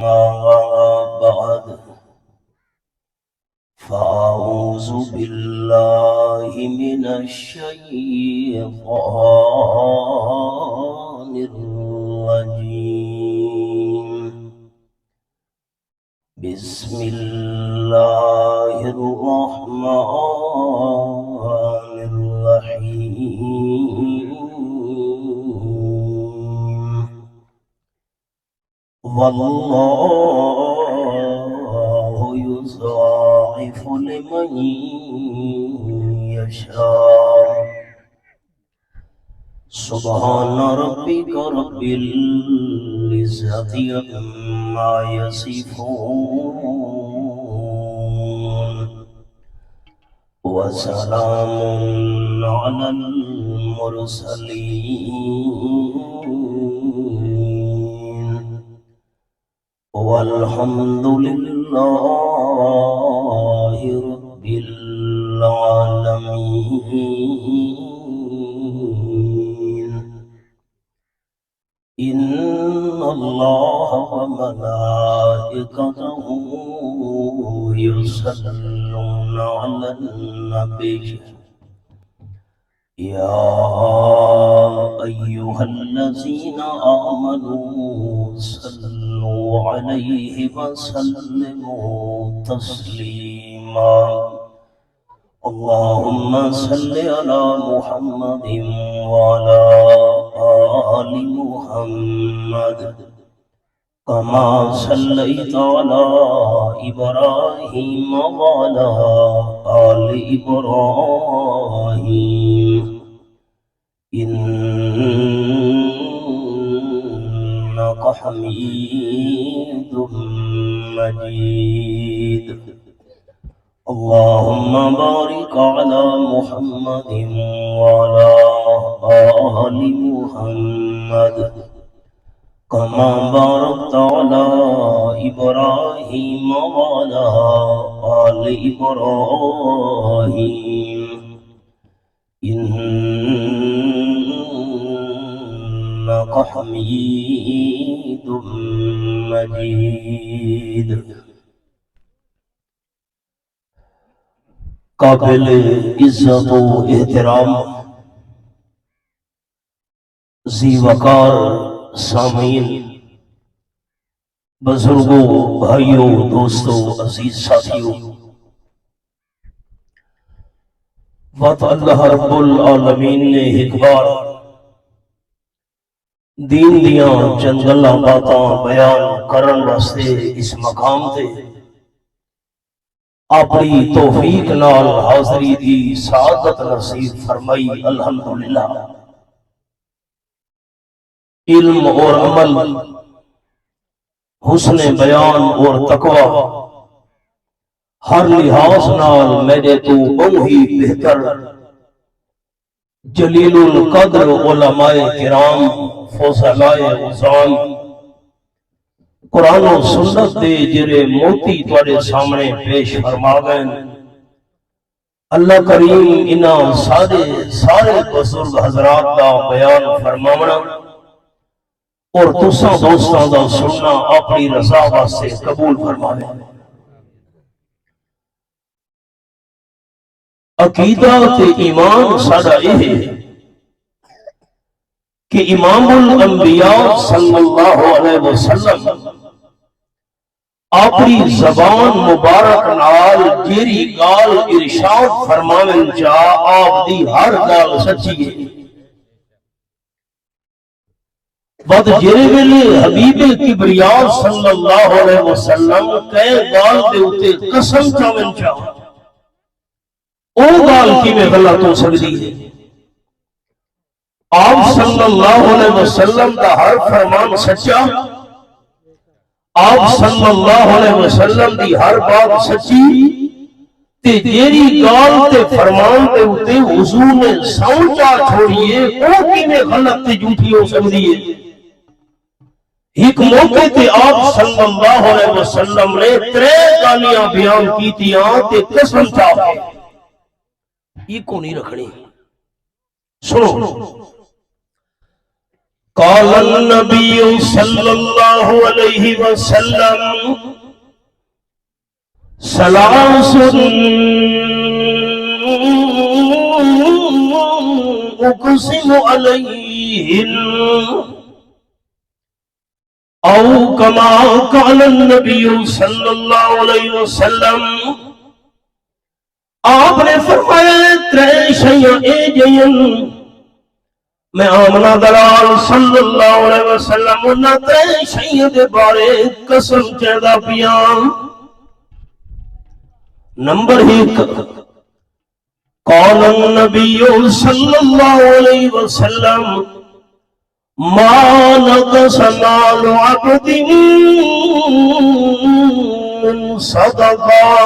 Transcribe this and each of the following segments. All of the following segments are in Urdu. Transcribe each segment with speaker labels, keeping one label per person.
Speaker 1: بعد فأعوذ بالله من الشيطان الرجيم. بسم الله الرحمن الرحيم. والله يضاعف لمن يشاء. سبحان ربك رب العزة عما يصفون وسلام على المرسلين والحمد لله رب العالمين. إن الله وملائكته يصلون على النبي يا أيها الذين آمنوا صلوا عليه وسلموا تسليما. اللهم صل على محمد وعلى آل محمد كما صليت على إبراهيم وعلى آل إبراهيم إنك حميد مجيد. اللهم بارك على محمد وعلى آل محمد كما باركت على إبراهيم وعلى آل إبراهيم إنك حميد مجيد. قابل عزت و احترام ذی وقار سامعین، بزرگوں، بھائیوں، دوستوں، عزیز ساتھیوں، وقت اللہ رب العالمین نے ایک بار دین دیاں چند گلاں باتاں بیان کرن واسطے اس مقام تے اپنی توفیق نال حاضری دی سعادت نصیب فرمائی. الحمدللہ. علم اور عمل، حسن بیان اور تقوی ہر لحاظ نال میرے تو بہت ہی بہتر جلیل القدر علماء کرام فضلاء عظام قرآن و سنت دے جرے موتی تواڈے سامنے پیش فرما گئے. اللہ کریم انہاں سارے بزرگ حضرات دا بیان فرماونا اور تساں دوستاں دا سننا اپنی رضا واسطے قبول فرمائے. عقیدہ تے ایمان ساڈا یہ ہے کہ امام الانبیاء صلی اللہ علیہ وسلم اپنی زبان مبارک نال جیری گال ارشاد فرماون چا آپ دی ہر گال سچی ہے. بد جیرے ویلے حبیب کبریاء صلی اللہ علیہ وسلم کہے گال دے اتے قسم چاون چا او گال کی میں غلط ہو سکتی ہے. آپ صلی اللہ علیہ وسلم دا ہر فرمان سچا، آپ صلی اللہ علیہ وسلم دی ہر بات سچی تے جیری گال تے فرمان تے اتے حضور نے سوچا چھوڑیے او کی میں غلط تے جھوٹی ہو سکتی ہے. ایک موقع تے آپ صلی اللہ علیہ وسلم نے 3 گالیاں بیان کی تیاں تے قسم چاہے یہ کو نہیں رکھنی. سنو قال النبي صلى الله عليه وسلم ثلاث اقسم عليهن او كما قال النبي صلی اللہ علیہ وسلم. آپ نے فرمایا ترے شیاں اے جین میں آمنہ دلال صلی اللہ علیہ وسلم انہاں ترے شیاں دے بارے قسم چیدہ پیاں. نمبر 1 قال النبی صلی اللہ علیہ وسلم ما نقص مال عبد من صدقہ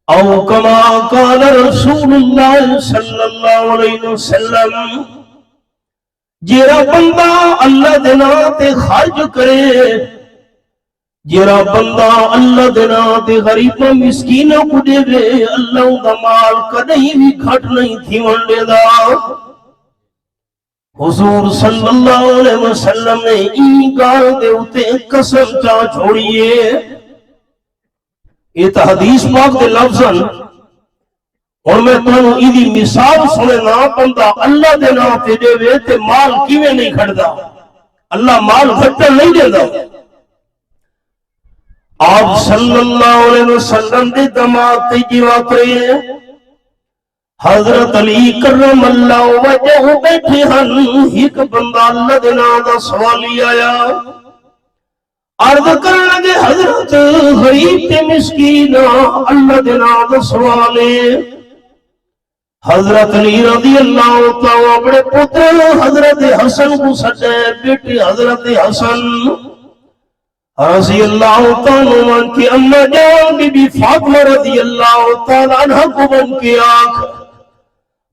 Speaker 1: او کما قال رسول اللہ صلی اللہ علیہ وسلم. جیرا بندہ اللہ دے ناں تے خرچ کرے، جیرا بندہ اللہ دے ناں تے غریباں مسکیناں کو دے وے، اللہ دا مال کدیں بھی گھٹ نہیں تھیون دے دا. حضور صلی اللہ علیہ وسلم نے این گال دے اتے قسم چا چھوڑیے. یہ تا حدیث پاک دے لفظاً اور میں تمہیں ایدی مثال سنے نا. بندہ اللہ دے نا تے دے وے تے مال کیویں نہیں کھڑدا، اللہ مال گھٹن نہیں دے دا. آپ صلی اللہ علیہ وسلم دے دماغ تے جیوا کرے حضرت علی کرم اللہ وجہ بیٹھے ہن. ایک بندہ اللہ دے نا دا سوالی آیا، عرض کرنے لگے حضرت غریب تے مسکین اللہ دے نا دا سوالے. حضرت علی رضی اللہ تعالیٰ بڑے پتر حضرت حسن کو سجے، بیٹے حضرت حسن رضی اللہ تعالیٰ عنہ کی اما جان بی بی فاطمہ رضی اللہ تعالیٰ عنہ کو بن کے آنکھ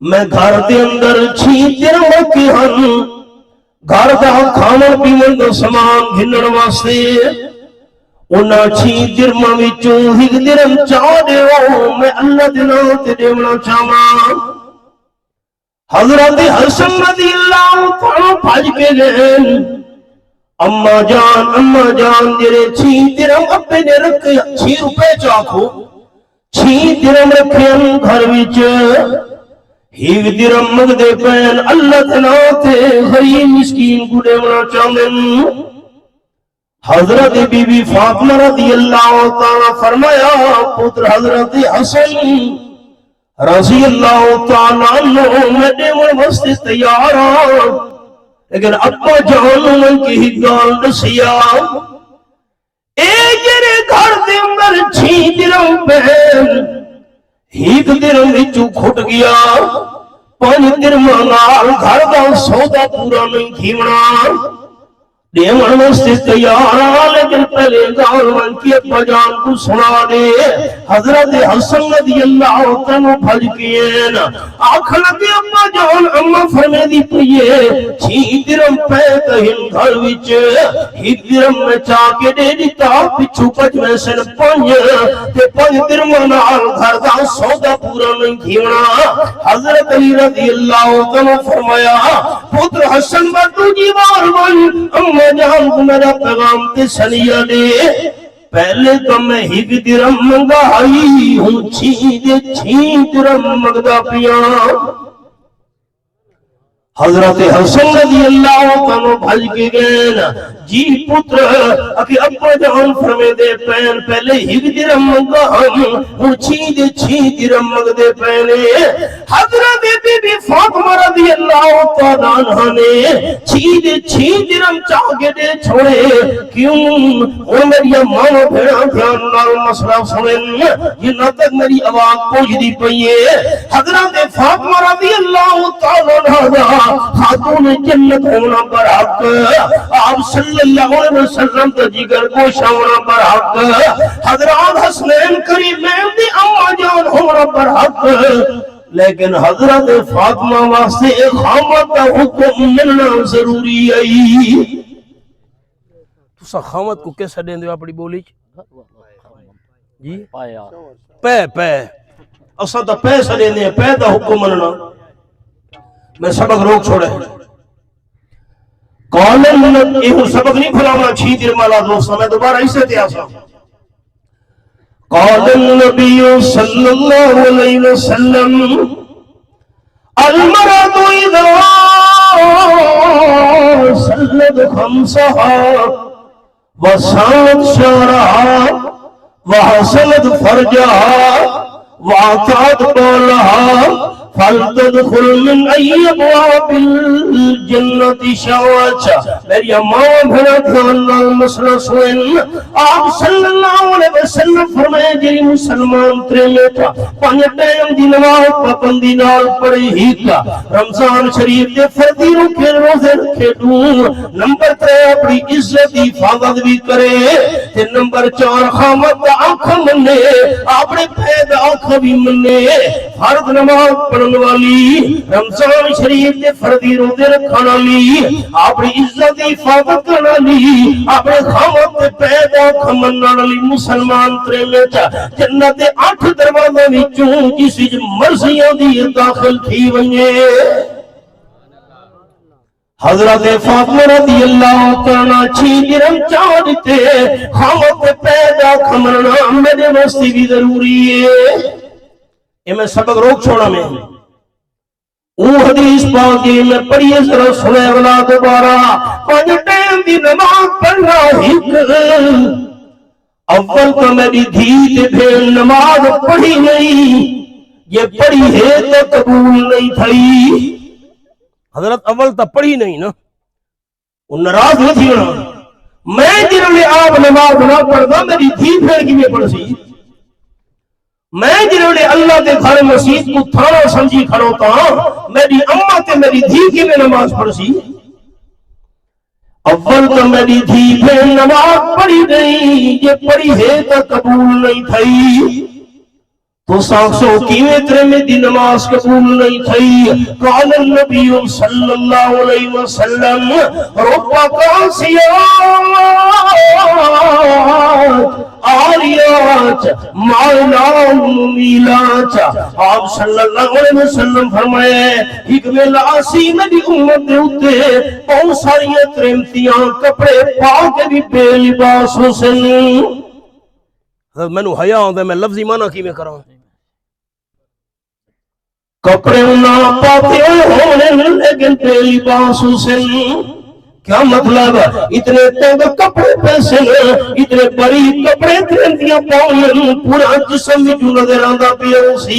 Speaker 1: میں گھر دے اندر چھین درم رکھے ہن، گھر دا کھانا پیون دا سامان گھنن واسطے انہاں چھین درماں وچوں ہک درم چاہ دیو میں اللہ دے نام تے دیونا چاہواں. حضرت حسن رضی اللہ تعالیٰ بھج کے گئے، اما جان جرے چھین درم اپنے نے رکھے 6 روپے چاکو 6 درم رکھے گھر وچ ہیو درم مگ دے پین اللہ تناتے غریب مسکین کو دیونا چاہمن. حضرت بی بی فاطمہ رضی اللہ تعالیٰ فرمایا پتر حضرت حسن رضی اللہ تعالیٰ عنہ میں دیون وسط تیار ہوں، لیکن ابا جان من کی ہی گال دسیا اے جرے گھر دے اندر 6 درم پین ہیک درم وچوں کھٹ گیا، 5 درم نال گھر دا سودا پورا نہیں تھیونا. دیوان واسطے تیار لیکن پہلے گال من کی ابا جان کو سنا دے. حضرت حسن رضی اللہ تعالیٰ بھج کیے نا آنکھ لگے ابا جان اما فرمے دی پئیے 6 درم پہ کہیں گھر وچ 1 درم میں چاہ کے دے دیتا پچھو 5 میں سن 5 تے 5 درم نال گھر دا سودا پورا نہیں تھیونا. حضرت علی رضی اللہ تعالیٰ فرمایا پتر حسن بردو جی بار بن اما جان کو میرا پیغام تے سنیا دے، پہلے تو میں 1 درم منگائی ہوں 6 درم مگدا پیاں. حضرت حسن رضی اللہ تعالیٰ بھج کے گئے جی پتر اکی ابا جان فرمے دے پین پہلے 1 درم منگا ہوں 6 درم مگ دے پینے. حضرت بی بی فاطمہ رضی اللہ تعالیٰ عنہ نے 6 درم چاہ کے دے چھوڑے. کیوں اور میری ماں بھیڑا دھیان نال مسئلہ سنن جنہ تک میری آواز پہنچ دی پئیے. حضرت فاطمہ رضی اللہ تعالیٰ عنہ خاتون جنت ہونا پر حق، آپ صلی اللہ علیہ وسلم تا جگر گوشہ ہونا پر حق، حضرات حسنین کریمین دی اما جان ہونا پر حق. لیکن حضرت فاطمہ واسطے خامت کا حکم ملنا ضروری ہے. تو خامت کو کیسا دیں دے اپنی بولی جی پہ اصلا تا پیسہ دیں دے پہ دا حکم ملنا. میں سبق روک چھوڑے قال یہ سبق نہیں پھلانا چھی دیر مالا دوستہ میں دوبارہ اسے تیاسا قال النبی صلی اللہ علیہ وسلم المرأة اذا سلت خمسها وصامت شعرها وحسنت فرجها وعطات قولها فلتدخل من ای ابواب الجنت شاءت میری اماں بھنا دھیان نال مسئلہ سنیں آپ صلی اللہ علیہ وسلم فرمائے جی مسلمان ترے لیتا پانچ ٹائم دی نماز پابندی نال پڑھی ہی کا رمضان شریف دے فردی رکھے روزے رکھے دوں نمبر 3 اپنی عزت دی حفاظت بھی کرے تے نمبر 4 خامت آنکھ منے اپنے پید آنکھ بھی منے فرض نماز پڑھنے والی رمضان شریف دے فردی روزے رکھنے والی اپنی عزت دی حفاظت کرنے والی اپنے خامت تے پید آنکھ مننے والی مسلمان ترے لیتا جنت 8 دروازے وچوں جس وچ مرضیاں دی داخل تھی ونجے حضرت فاطمہ رضی اللہ تعالیٰ چھی جرم چاہ دیتے خامت پیدا کھمرنا میرے مستی بھی ضروری ہے یہ میں سبق روک چھوڑا میں وہ حدیث پاکی میں پڑھیے ذرا سنے والا دوبارہ 5 ٹائم دی نماز پڑھنا ہی اول تو میری دھی تے بھیل نماز پڑھی نہیں یہ پڑھی ہے تو قبول نہیں تھی حضرت اول تا پڑھی نہیں نا وہ ناراض ہو تھی نا میں جنہوں نے آپ نماز نہ پڑھتا میری دھی پھر کی میں پڑھ سی میں جنہوں نے اللہ دے گھر مسجد کو تھانا سمجھی کھڑوتا میری اماں تے میری دھی کی میں نماز پڑھ سی اول تو میری دھی پھر نماز پڑھی نہیں یہ پڑھی ہے تو قبول نہیں تھی تو ساکسو کیوے ترے میں دی نماز قبول نہیں تھی قال النبی صلی اللہ علیہ وسلم ربا قاسیات آریات مائلات ممیلات آپ صلی اللہ علیہ وسلم فرمائے حکم لاسی میری امت دے ہوتے بہت ساری ترمتیاں کپڑے پاک بھی بے لباس حسن میں نو حیاء ہوں دے میں لفظی معنی کی میں کر رہا ہوں کپڑے نہ پاتے ہونے لیکن بے لباس حسن کیا مطلب اتنے تنگ کپڑے پیسے اتنے بری کپڑے ترندیاں پاؤں پورا جسم بھی جو نظر آندہ پیو سی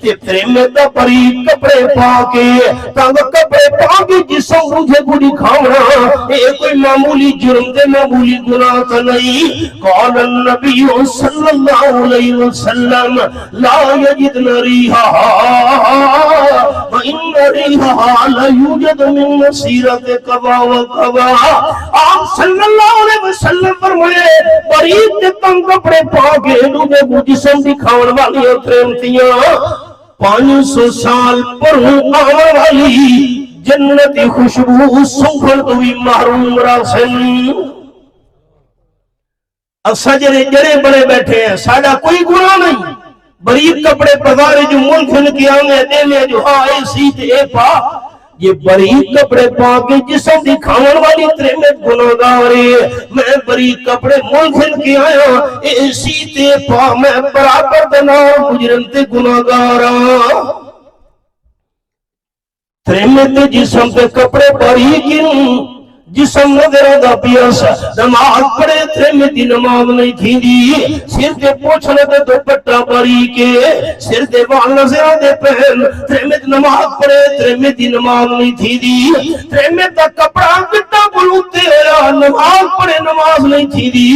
Speaker 1: تے پریمے تا بری کپڑے پا کے تنگ کپڑے پا کے جسم روجھے گوڑی کھاونا اے کوئی معمولی جرم دے معمولی گناہ تا نہیں قال النبی صلی اللہ علیہ وسلم لا یجدن ریحہا وَإِنَّ رِيحَهَا لَيُوجَدُ مِن مَّسِيرَةِ قَضَا وَقَضَا آپ صلی اللہ علیہ وسلم فرمائے بریت کے تنگ کپڑے پاکے لوگے کو جسم دکھاون والی اترمتیاں 500 سال پر آنے والی جنتی خوشبو سنکھل کوئی محروم راسن اسجرے جڑے بڑے بیٹھے ہیں ساڑھا کوئی گناہ نہیں بریت کپڑے پدارے جو ملک کی آنگے دینے جو آئے سیت اے پا یہ بریت کپڑے پا کے جسم دکھاون والی ترمت گناہگارے میں بریت کپڑے ملک کی آیا اے سیت اے پا میں برابر دنا مجرمت گناہگارا ترمت جسم پہ کپڑے بریت جسم نظر دا پیاسا نماز پڑے تھے میں دی نماز نہیں تھی دی سر دے پوچھنے دے دوپٹا باری کے سر دے وال نظر دے پہن تھے میں دی نماز پڑے تھے میں دی نماز نہیں تھی دی تھے میں دا کپڑا کتا بلوتے ہویا نماز پڑے نماز نہیں تھی دی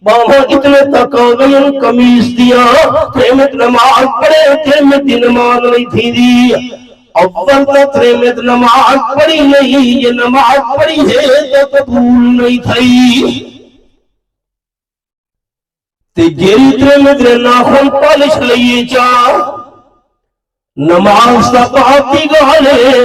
Speaker 1: باہاں اتنے تک آگئیں کمیز دیا تھے میں نماز پڑے تھے میں دی نماز نہیں تھی دی اول تطرے میں نماز پڑھی نہیں یہ نماز پڑھی ہے تو قبول نہیں تھی تے جیری ترے میں ناخن پالش لئیے چاہ نماز تا پاتی گالے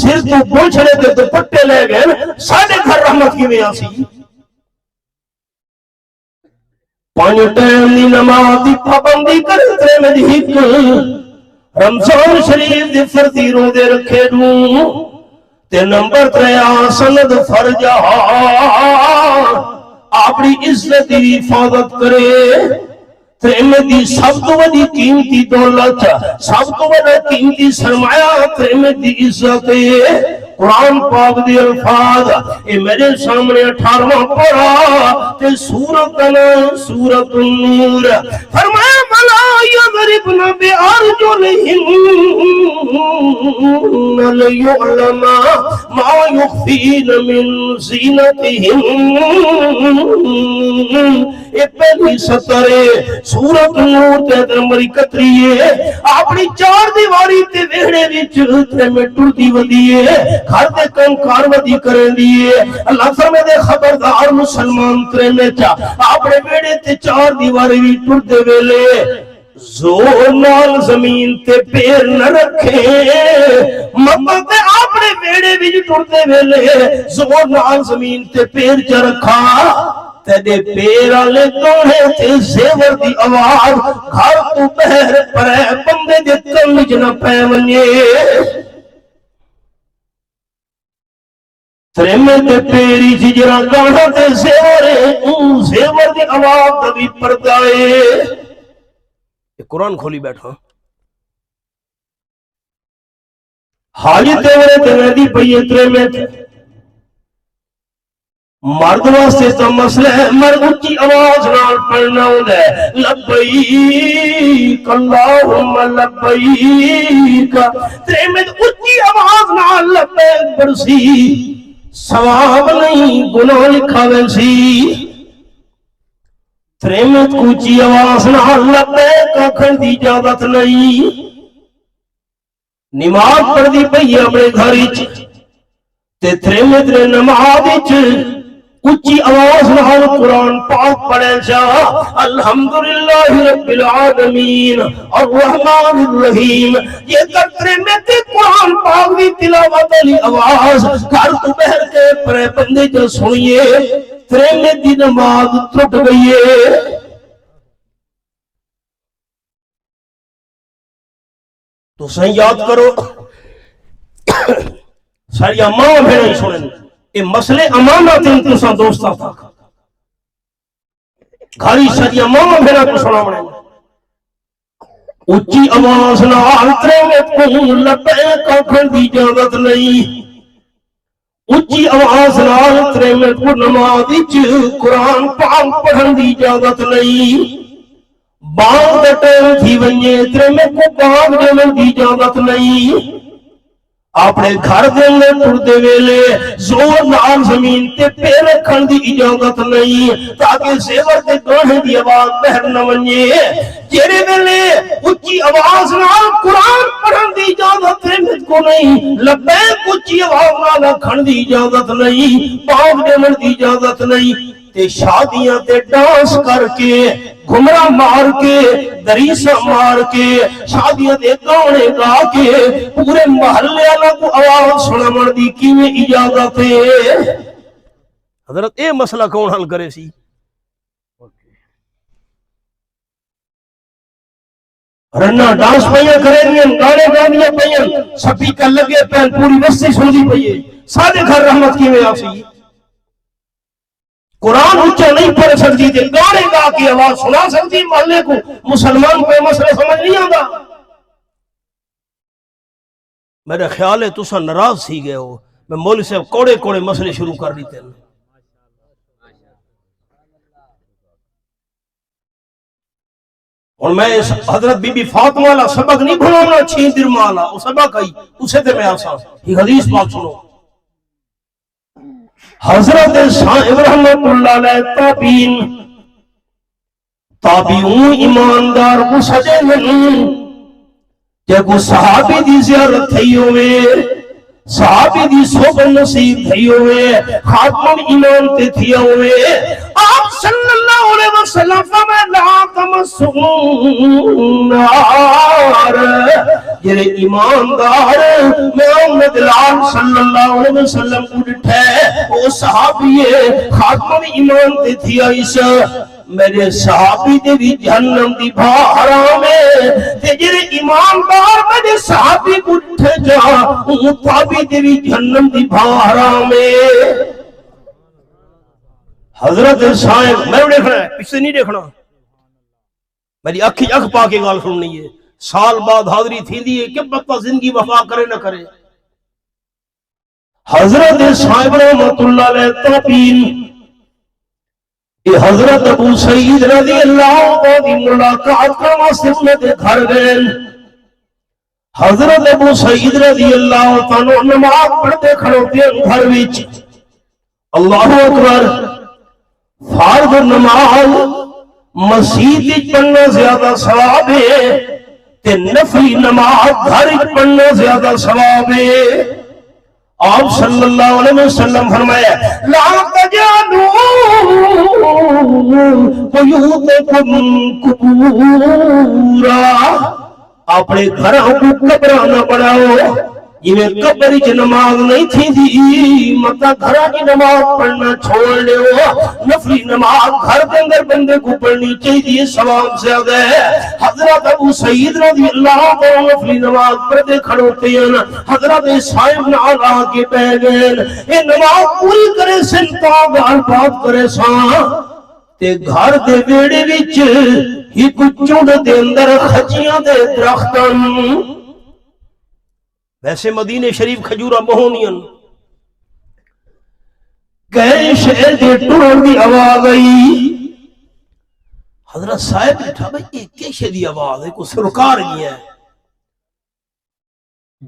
Speaker 1: سر تو پوچھنے تے دوپٹے لے گئے ساڈے گھر رحمت کی میں آسی 5 ٹائم دی نماز دی پابندی کرے تے میں دی ہک رمضان شریف دی فردی روزے رکھے دوں تے نمبر 3 سند فرجہ اپنی عزت دی حفاظت کرے ترمت دی سب تو بڑی قیمتی دولت سب تو بڑا قیمتی سرمایہ ترمت دی عزت ہے قرآن پاک دی الفاظ اے میرے سامنے 18واں پڑھا تے سورۃ النور فرمایا ولا یضربن بارجلہن لیعلم ما یخفین من زینتہن اے پہلی سطرے سورۃ النور تے نمبر 31 اپنی 4 دیواری تے ویڑے وچ تے میں ٹردی ودی ہے گھر دے کم کار ودی کرن دی ہے اللہ فرمائے دے خبردار مسلمان تے میں چا اپنے ویڑے تے 4 دیواری وی ٹردے ویلے زور نال زمین تے پیر نہ رکھے مطلب تے اپنے ویڑے وچ ٹردے ویلے زور نال زمین تے پیر چ رکھا تیرے پیر آلے دوڑے تے زیور دی آواز گھر تو بہر پرے بندے دے کم جنہ پہ ونیے تریمے تے پیری ججرہ گانا تے زیور دی آواز دبی پردائے قرآن کھولی بیٹھا حاجی تیورے تیوری پئیے تریمے تے مرد واسطے تو مسئلہ ہے مرد اچھی آواز نال پڑھنا ہوتا ہے لبیک اللہم لبیک تریمت اچھی آواز نال لبیک برسی ثواب نہیں گناہ لکھا ویسی تریمت اچھی آواز نال لبیک آکھن دی اجازت نہیں نماز پڑھ دی پئی اپنے گھر تے تریمت نے نماز اچھی آواز نال قرآن پاک پڑھے جا الحمدللہ رب العالمین الرحمن الرحیم یہ کرترے میں تے قرآن پاک دی تلاوت علی آواز گھر تو بہر کے پرے بندے جو سنیے ترے میں دی نماز ٹوٹ گئی ہے تو صحیح یاد کرو ساری ماں بھیڑیں سنیں یہ مسئلے امانت ان تسا دوستا تھا گھاری ساری ماں بھیڑا کو سنا بڑھیں اچھی آواز نال تریمت کو لبیک آکھن دی اجازت نہیں اچھی آواز نال تریمت کو نماز وچ قرآن پاک پڑھن دی اجازت نہیں باغ دے ٹائم تھی ونجے تریمت کو باغ دیون دی اجازت نہیں اپنے گھر دے اندر ٹردے ویلے زور نال زمین تے پیر رکھن دی اجازت نہیں تاکہ زیور تے گانے دی آواز بہر نہ ونجے جیرے ویلے اچھی آواز نال قرآن پڑھن دی اجازت تریمت کو نہیں لبیک اچھی آواز نال آکھن دی اجازت نہیں باغ دیون دی اجازت نہیں تے شادیاں تے ڈانس کر کے گھمرا مار کے دریسہ مار کے شادیاں دے گانے گا کے پورے محلے والا کو آواز سنا من دی کیویں اجازت ہے حضرت اے مسئلہ کون حل کرے سی رنا ڈانس پہیاں کرے دیا گانے گانیاں پہیاں سپیکر لگے پہن پوری بستی سن دی پہیے سارے گھر رحمت کیویں آسی قرآن اچھا نہیں پڑھ سکتی تھے گانے گا کی آواز سنا سکتی محلے کو مسلمان کو مسئلہ سمجھ نہیں آتا میرے خیال ہے تسا ناراض سی گئے ہو میں مولوی صاحب کوڑے کوڑے مسئلے شروع کر دیتے ہیں اور میں حضرت بی بی فاطمہ والا سبق نہیں بھولنا چھین در مالا وہ سبق آئی اسے تے میں آسا یہ حدیث پاک سنو حضرت صاحب رحمت اللہ علیہ تابعین ایماندار کو سجے نہیں کہ کو صحابی دی زیارت تھی ہوئے صحابی دی صحبت نصیب تھی ہوئے خاتم ایمان تے تھی ہوئے آپ صلی اللہ علیہ وسلم فرمائے لا النار جڑے ایماندار محمد لال صلی اللہ علیہ وسلم کو ڈٹھے او صحابی خاتم ایمان تے تھی عائشہ میرے صحابی دے بھی جہنم دی بھارام تے جڑے ایماندار میرے صحابی کو ڈٹھے جا او تابی دے بھی جہنم دی بھارام حضرت صاحب میں دیکھنا ہے پیچھے نہیں دیکھنا میری اکھ پا کے گال سننی ہے سال بعد حاضری تھی دی ہے کہ پتہ زندگی وفا کرے نہ کرے حضرت صاحب رحمت اللہ علیہ تابعین یہ حضرت ابو سعید رضی اللہ عنہ کی ملاقات کا واسطے انہیں دے گھر گئے حضرت ابو سعید رضی اللہ عنہ نماز پڑھتے کھڑوتے ہیں گھر وچ اللہ اکبر فرض نماز مسجد پڑھنا زیادہ ثواب ہے تے نفلی نماز گھر پڑھنا زیادہ ثواب ہے آپ صلی اللہ علیہ وسلم فرمایا لا تجعلوا بیوتکم قبورا اپنے گھروں کو قبراں نہ بناؤ جویں قبر وچ نماز نہیں تھی دی متا گھراں دی نماز پڑھنا چھوڑ لیو نفلی نماز گھر دے اندر بندے کو پڑھنی چاہیے ثواب زیادہ ہے حضرت ابو سعید رضی اللہ عنہ نفلی نماز پڑھتے کھڑوتے ہیں حضرت صاحب نال آ کے بیٹھ گئے یہ نماز پوری کرے سن تا گل بات کرے ساں تے گھر دے ویڑے وچ ہی کچھ چونڈ دے اندر خجیاں دے درختاں ویسے مدینے شریف کھجورہ مہونین گئے شہر دے ٹوڑ دی آواز آئی حضرت صاحب اٹھا بھئی یہ کیسے دی آواز ہے کو سرکار گیا ہے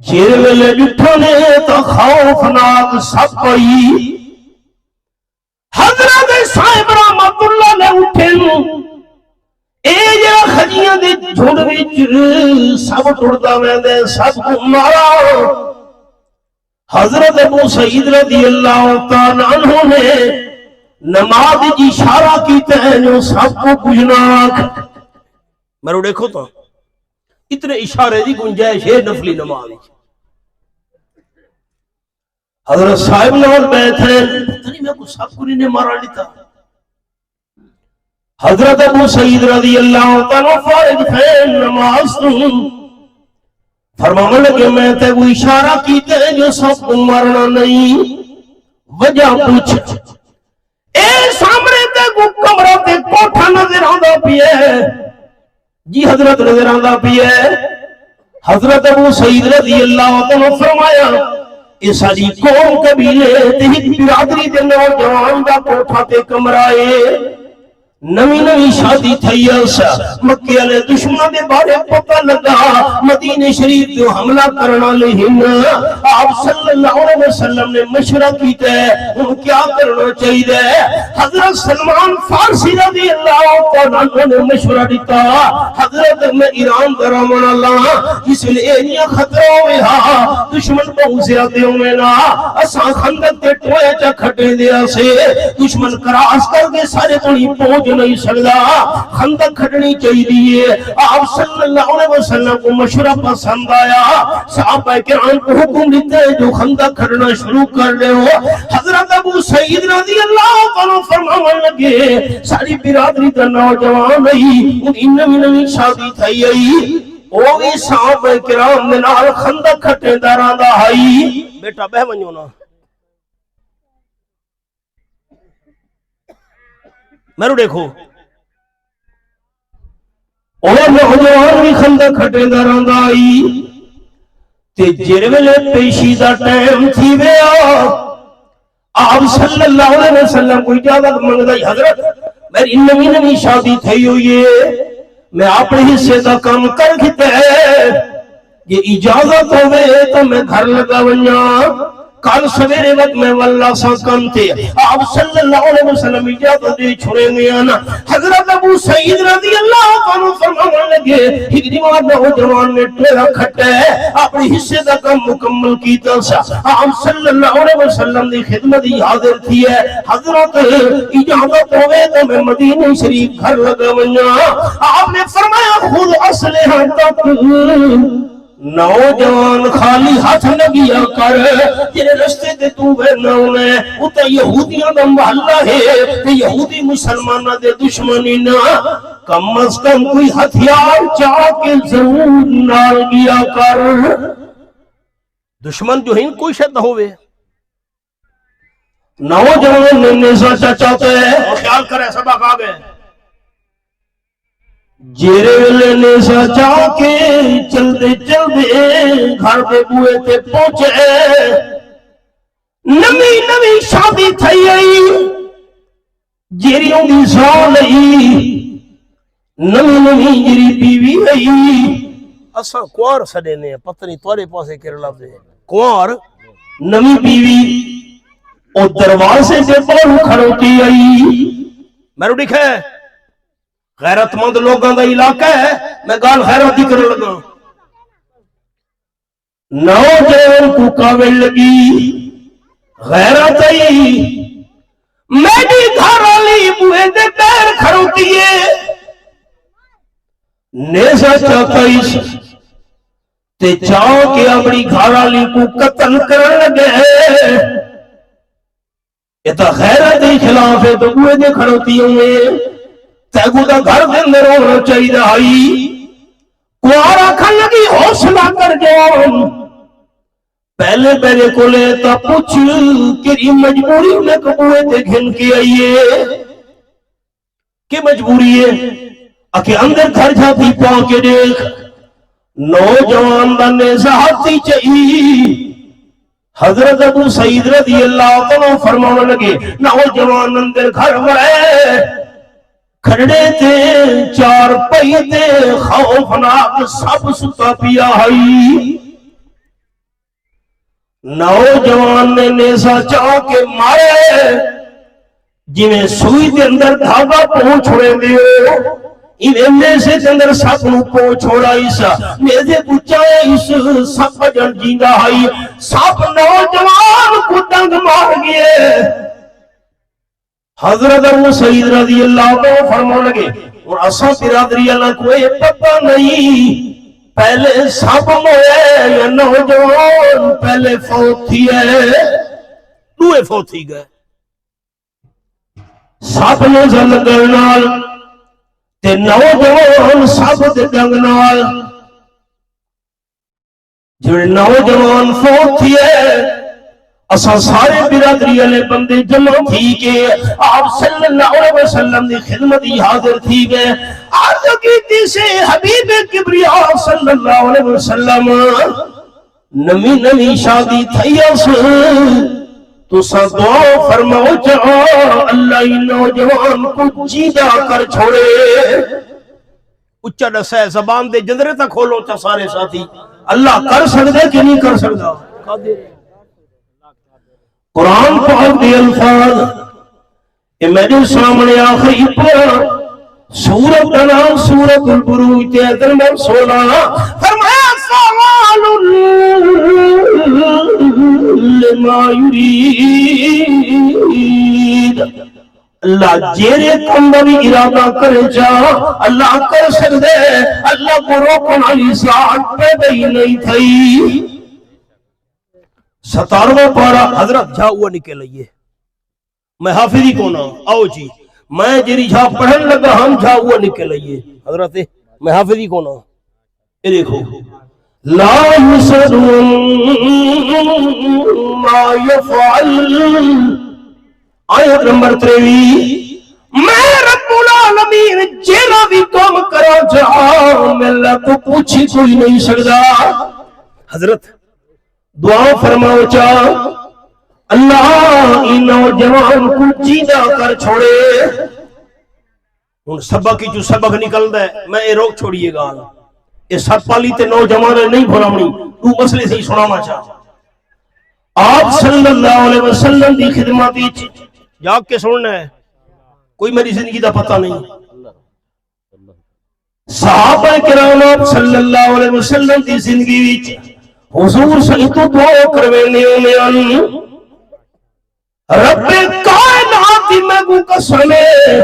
Speaker 1: جیر ویلے ڈٹھنے تا خوفناک سب پئی حضرت صاحب رحمت اللہ نے اٹھے اے جا خجیاں دے جھوڑ وچ سب ٹردا ویندے سب کو مارا حضرت ابو سعید رضی اللہ تعالی عنہ نے نماز جی اشارہ کیتا ہے جو سب کو گجناک میرے دیکھو تو اتنے اشارے دی گنجائش ہے نفلی نماز حضرت صاحب نال بیٹھے پتہ نہیں میں کو سب کو نہیں مارا لیتا حضرت ابو سعید رضی اللہ تعالیٰ فارغ تھے نماز فرمانے لگے میں تے وہ اشارہ کیتے ہیں جو سب کو مرنا نہیں وجہ پوچھ اے سامنے تے کو کمرہ تے کوٹھا نظر آندا پیا ہے جی حضرت نظر آندا پیا ہے حضرت ابو سعید رضی اللہ تعالیٰ فرمایا یہ ساری قوم قبیلے تے ہی برادری دے نوجوان دا کوٹھا تے کمرہ ہے نوی نوی شادی تھی ایسا مکہ علیہ دشمنوں دے بارے پتہ لگا مدینہ شریف جو حملہ کرنا لہن آپ صلی اللہ علیہ وسلم نے مشورہ کیتا ہے ان کیا کرنا چاہیے حضرت سلمان فارسی رضی اللہ عنہ نے مشورہ دیتا حضرت میں ایران درامن اللہ اس لیے انیا خطرہ ہوئے دشمن بہت زیادہ ہوئے نا اساں خندق تے ٹوئے چا کھٹے دیا سے دشمن کراس کر کے سارے تنی پہنچ نہیں سکتا خندق کھٹنی چاہیے آپ صلی اللہ علیہ وسلم کو مشورہ پسند آیا صحابہ کرام کو حکم دیتے ہیں جو خندق کھٹنا شروع کر دے ہو حضرت ابو سعید رضی اللہ عنہ فرمانے لگے ساری برادری کا نوجوان نہیں ان نوی شادی تھی اوہی صحابہ کرام نے نال خندق کھٹے داران دا ہائی بیٹا بہ ونجو نا میرے دیکھو اور نوجوان بھی خندق کھٹے داران دا آئی تے جر ویلے پیشی دا ٹائم تھی ویا آپ صلی اللہ علیہ وسلم کو اجازت منگدائی حضرت میری نوی نوی شادی تھی ہوئی ہے میں اپنے حصے دا کام کر کھتے ہیں یہ اجازت ہوئے تو میں گھر لگا ونیا کل سویرے وقت میں واللہ سا کم تھے آپ صلی اللہ علیہ وسلم اجازت دے چھوڑے گئے آنا حضرت ابو سعید رضی اللہ عنہ فرمانے لگے ایک دیوار نوجوان نے ٹیرا کھٹا ہے اپنی حصے دا کم مکمل کیتا سا آپ صلی اللہ علیہ وسلم دی خدمت ہی حاضر تھی ہے حضرت اجازت ہوئے تو میں مدینہ شریف گھر لگا ونجا آپ نے فرمایا خود اسلحہ تک نوجوان خالی ہاتھ لگیا کر جنہیں رستے دے تو بہنا ہونے اتا یہودیاں دا محلہ ہے کہ یہودی مسلمانہ دے دشمنی نہ کم از کم کوئی ہتھیار چاہ کے ضرور نال گیا کر دشمن جو ہی کوئی شد نہ ہوئے نوجوان نے نیزہ چاہتا ہے اور خیال کرے سبق آگئے جیرے ویلے نیزہ چاہ کے چل دے گھر دے بوئے تے پہنچے نمی شادی تھئی آئی جیریوں دی سال آئی نمی جیری بیوی آئی اسا کوار سڑے نے پتنی توارے پاسے کر لفظ ہے کوار نمی بیوی اور دروازے سے باہر کھڑوتی آئی میں رو دکھے غیرت مند لوگوں دا علاقہ ہے میں گال غیرت ہی کرنے لگا نوجوان کو کاوڑ لگی غیرت آئی میری گھر والی بوئے دے پیر کھڑوتی ہے نیزہ چاہتائی تے چاہ کے اپنی گھر والی کو قتل کرنے لگے یہ تو غیرت ہی خلاف ہے تو بوئے دے کھڑوتی ہوں تیگو دا گھر دے اندر ہونا چاہی رہائی کوارا کھن لگی حوصلہ کر جاؤں پہلے میرے کو لے تا پوچھ کری مجبوری میں کبوئے تے گھن کے آئیے کہ مجبوری ہے اکھے اندر گھر جاتی پاں کے دیکھ نوجوان دا نیزہ ہاتھی چاہی حضرت ابو سعید رضی اللہ عنہ فرمانے لگے نوجوان اندر گھر ورے کھڑے تے چار پئی تے خوفناک سب ستا پیا ہائی نوجوان نے نیزہ چاہ کے مارے جنہیں سوئی دے اندر دھاگا پہنچ چھوڑے دیو انہیں نیزے دے اندر سب نو پہنچ چھوڑا ایسا نیزے پچھائے اس سب جن جیندہ ہائی سب نوجوان کو دنگ مار گئے حضرت ابو سعید رضی اللہ عنہ فرمانے لگے اور اساں برادری اللہ کو یہ پتہ نہیں پہلے سب موئے یا نوجوان پہلے فوت تھی ہے دوئے فوت تھی گئے سب نے زلگرنال تے نوجوان سب دے دنگنال جو نوجوان فوت تھی ہے اساں سارے برادری والے بندے جمع تھی کہ آپ صلی اللہ علیہ وسلم دی خدمت ہی حاضر تھی گئے عرض کیتی سے حبیب کبریا صلی اللہ علیہ وسلم نمی شادی تھی اس تو سا دعا فرماؤ چاہا اللہ نوجوان کو جیدہ کر چھوڑے اچھا ڈسے زبان دے جندرے تک کھولو چا سارے ساتھی اللہ کر سکتے کہ نہیں کر سکتا قادر قرآن پاک دی الفاظ یہ میرے سامنے آخری پر سورت کا نام سورت البروج تے نمبر 16 فرمایا سوال لما یرید اللہ جیرے کم بھی ارادہ کرے جا اللہ کر سکتے اللہ کو روکن علی ذات پیدا ہی نہیں تھی 17واں پارہ حضرت جا ہوا نکل لئیے میں حافظی کونا آؤ جی میں جری جھا پڑھن لگا ہم جھا ہوا نکل لئیے حضرت میں حافظی کونا یہ دیکھو لا یسرون ما یفعل آیت نمبر 23 میں رب العالمین جینا بھی کام کرا جا میں اللہ کو پوچھی کوئی نہیں سکتا حضرت دعا فرماؤ چاہ اللہ ان نوجوان کو جیدہ کر چھوڑے ان سبق کی جو سبق نکل دے میں یہ روک چھوڑیے گا یہ سب پالی تے نوجوان نہیں بھولامنی تو مسئلے سے ہی سنانا چاہ آپ صلی اللہ علیہ وسلم دی خدمت وچ جا کے سننا ہے، کوئی میری زندگی دا پتہ نہیں۔ صحابہ کرام آپ صلی اللہ علیہ وسلم دی زندگی وچ حضور صلی تو دعا کروینے ہونے رب کائنات دی میں قسم ہے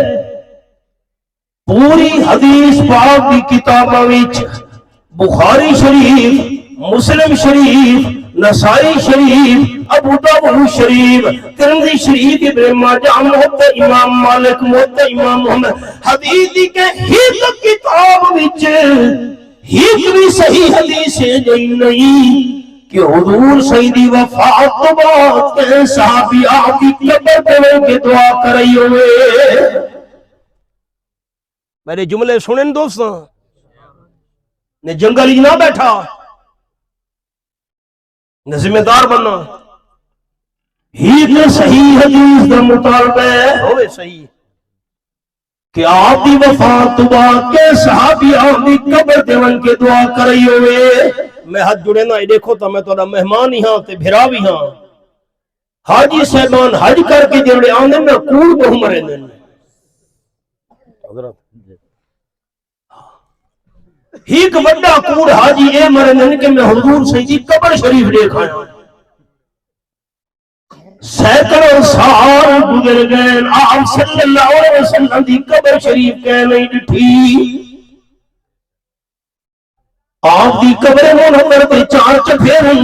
Speaker 1: پوری حدیث پاک دی کتاباں وچ بخاری شریف، مسلم شریف، نسائی شریف، ابو داؤد شریف، ترمذی شریف، ابن ماجہ، موطا امام مالک، موطا امام محمد، حدیث دی کہ ہیک کتاب وچ ہیک بھی صحیح حدیث ہے جئی نہیں کہ حضور سیدی وفات تو بعد کہ صحابی آپ کی قبر پہ کے دعا کر رہی ہوئے۔ میرے جملے سنیں دوستاں نے جنگل ہی نہ بیٹھا، نہ ذمہ دار بننا، ہی کہ صحیح حدیث کا مطالبہ ہوئے صحیح کہ آپ دی وفات تو بعد کے صحابی آپ دی قبر دیون کے دعا کر رہی ہوئے۔ میں حج جڑے نا دیکھو تو میں تھوڑا مہمان ہی ہاں تے بھرا بھی ہاں، حاجی صاحبان حج کر کے جڑے آنے میں کوڑ بہو مرے دن ایک بڑا کوڑ حاجی اے مرے دن کہ میں حضور سیدی قبر شریف دیکھا ہے۔ سینکڑوں سال گزر گئے آپ صلی اللہ علیہ وسلم دی قبر شریف کہ نہیں ڈٹھی۔ آپ دی قبر منور دے چار چفیرے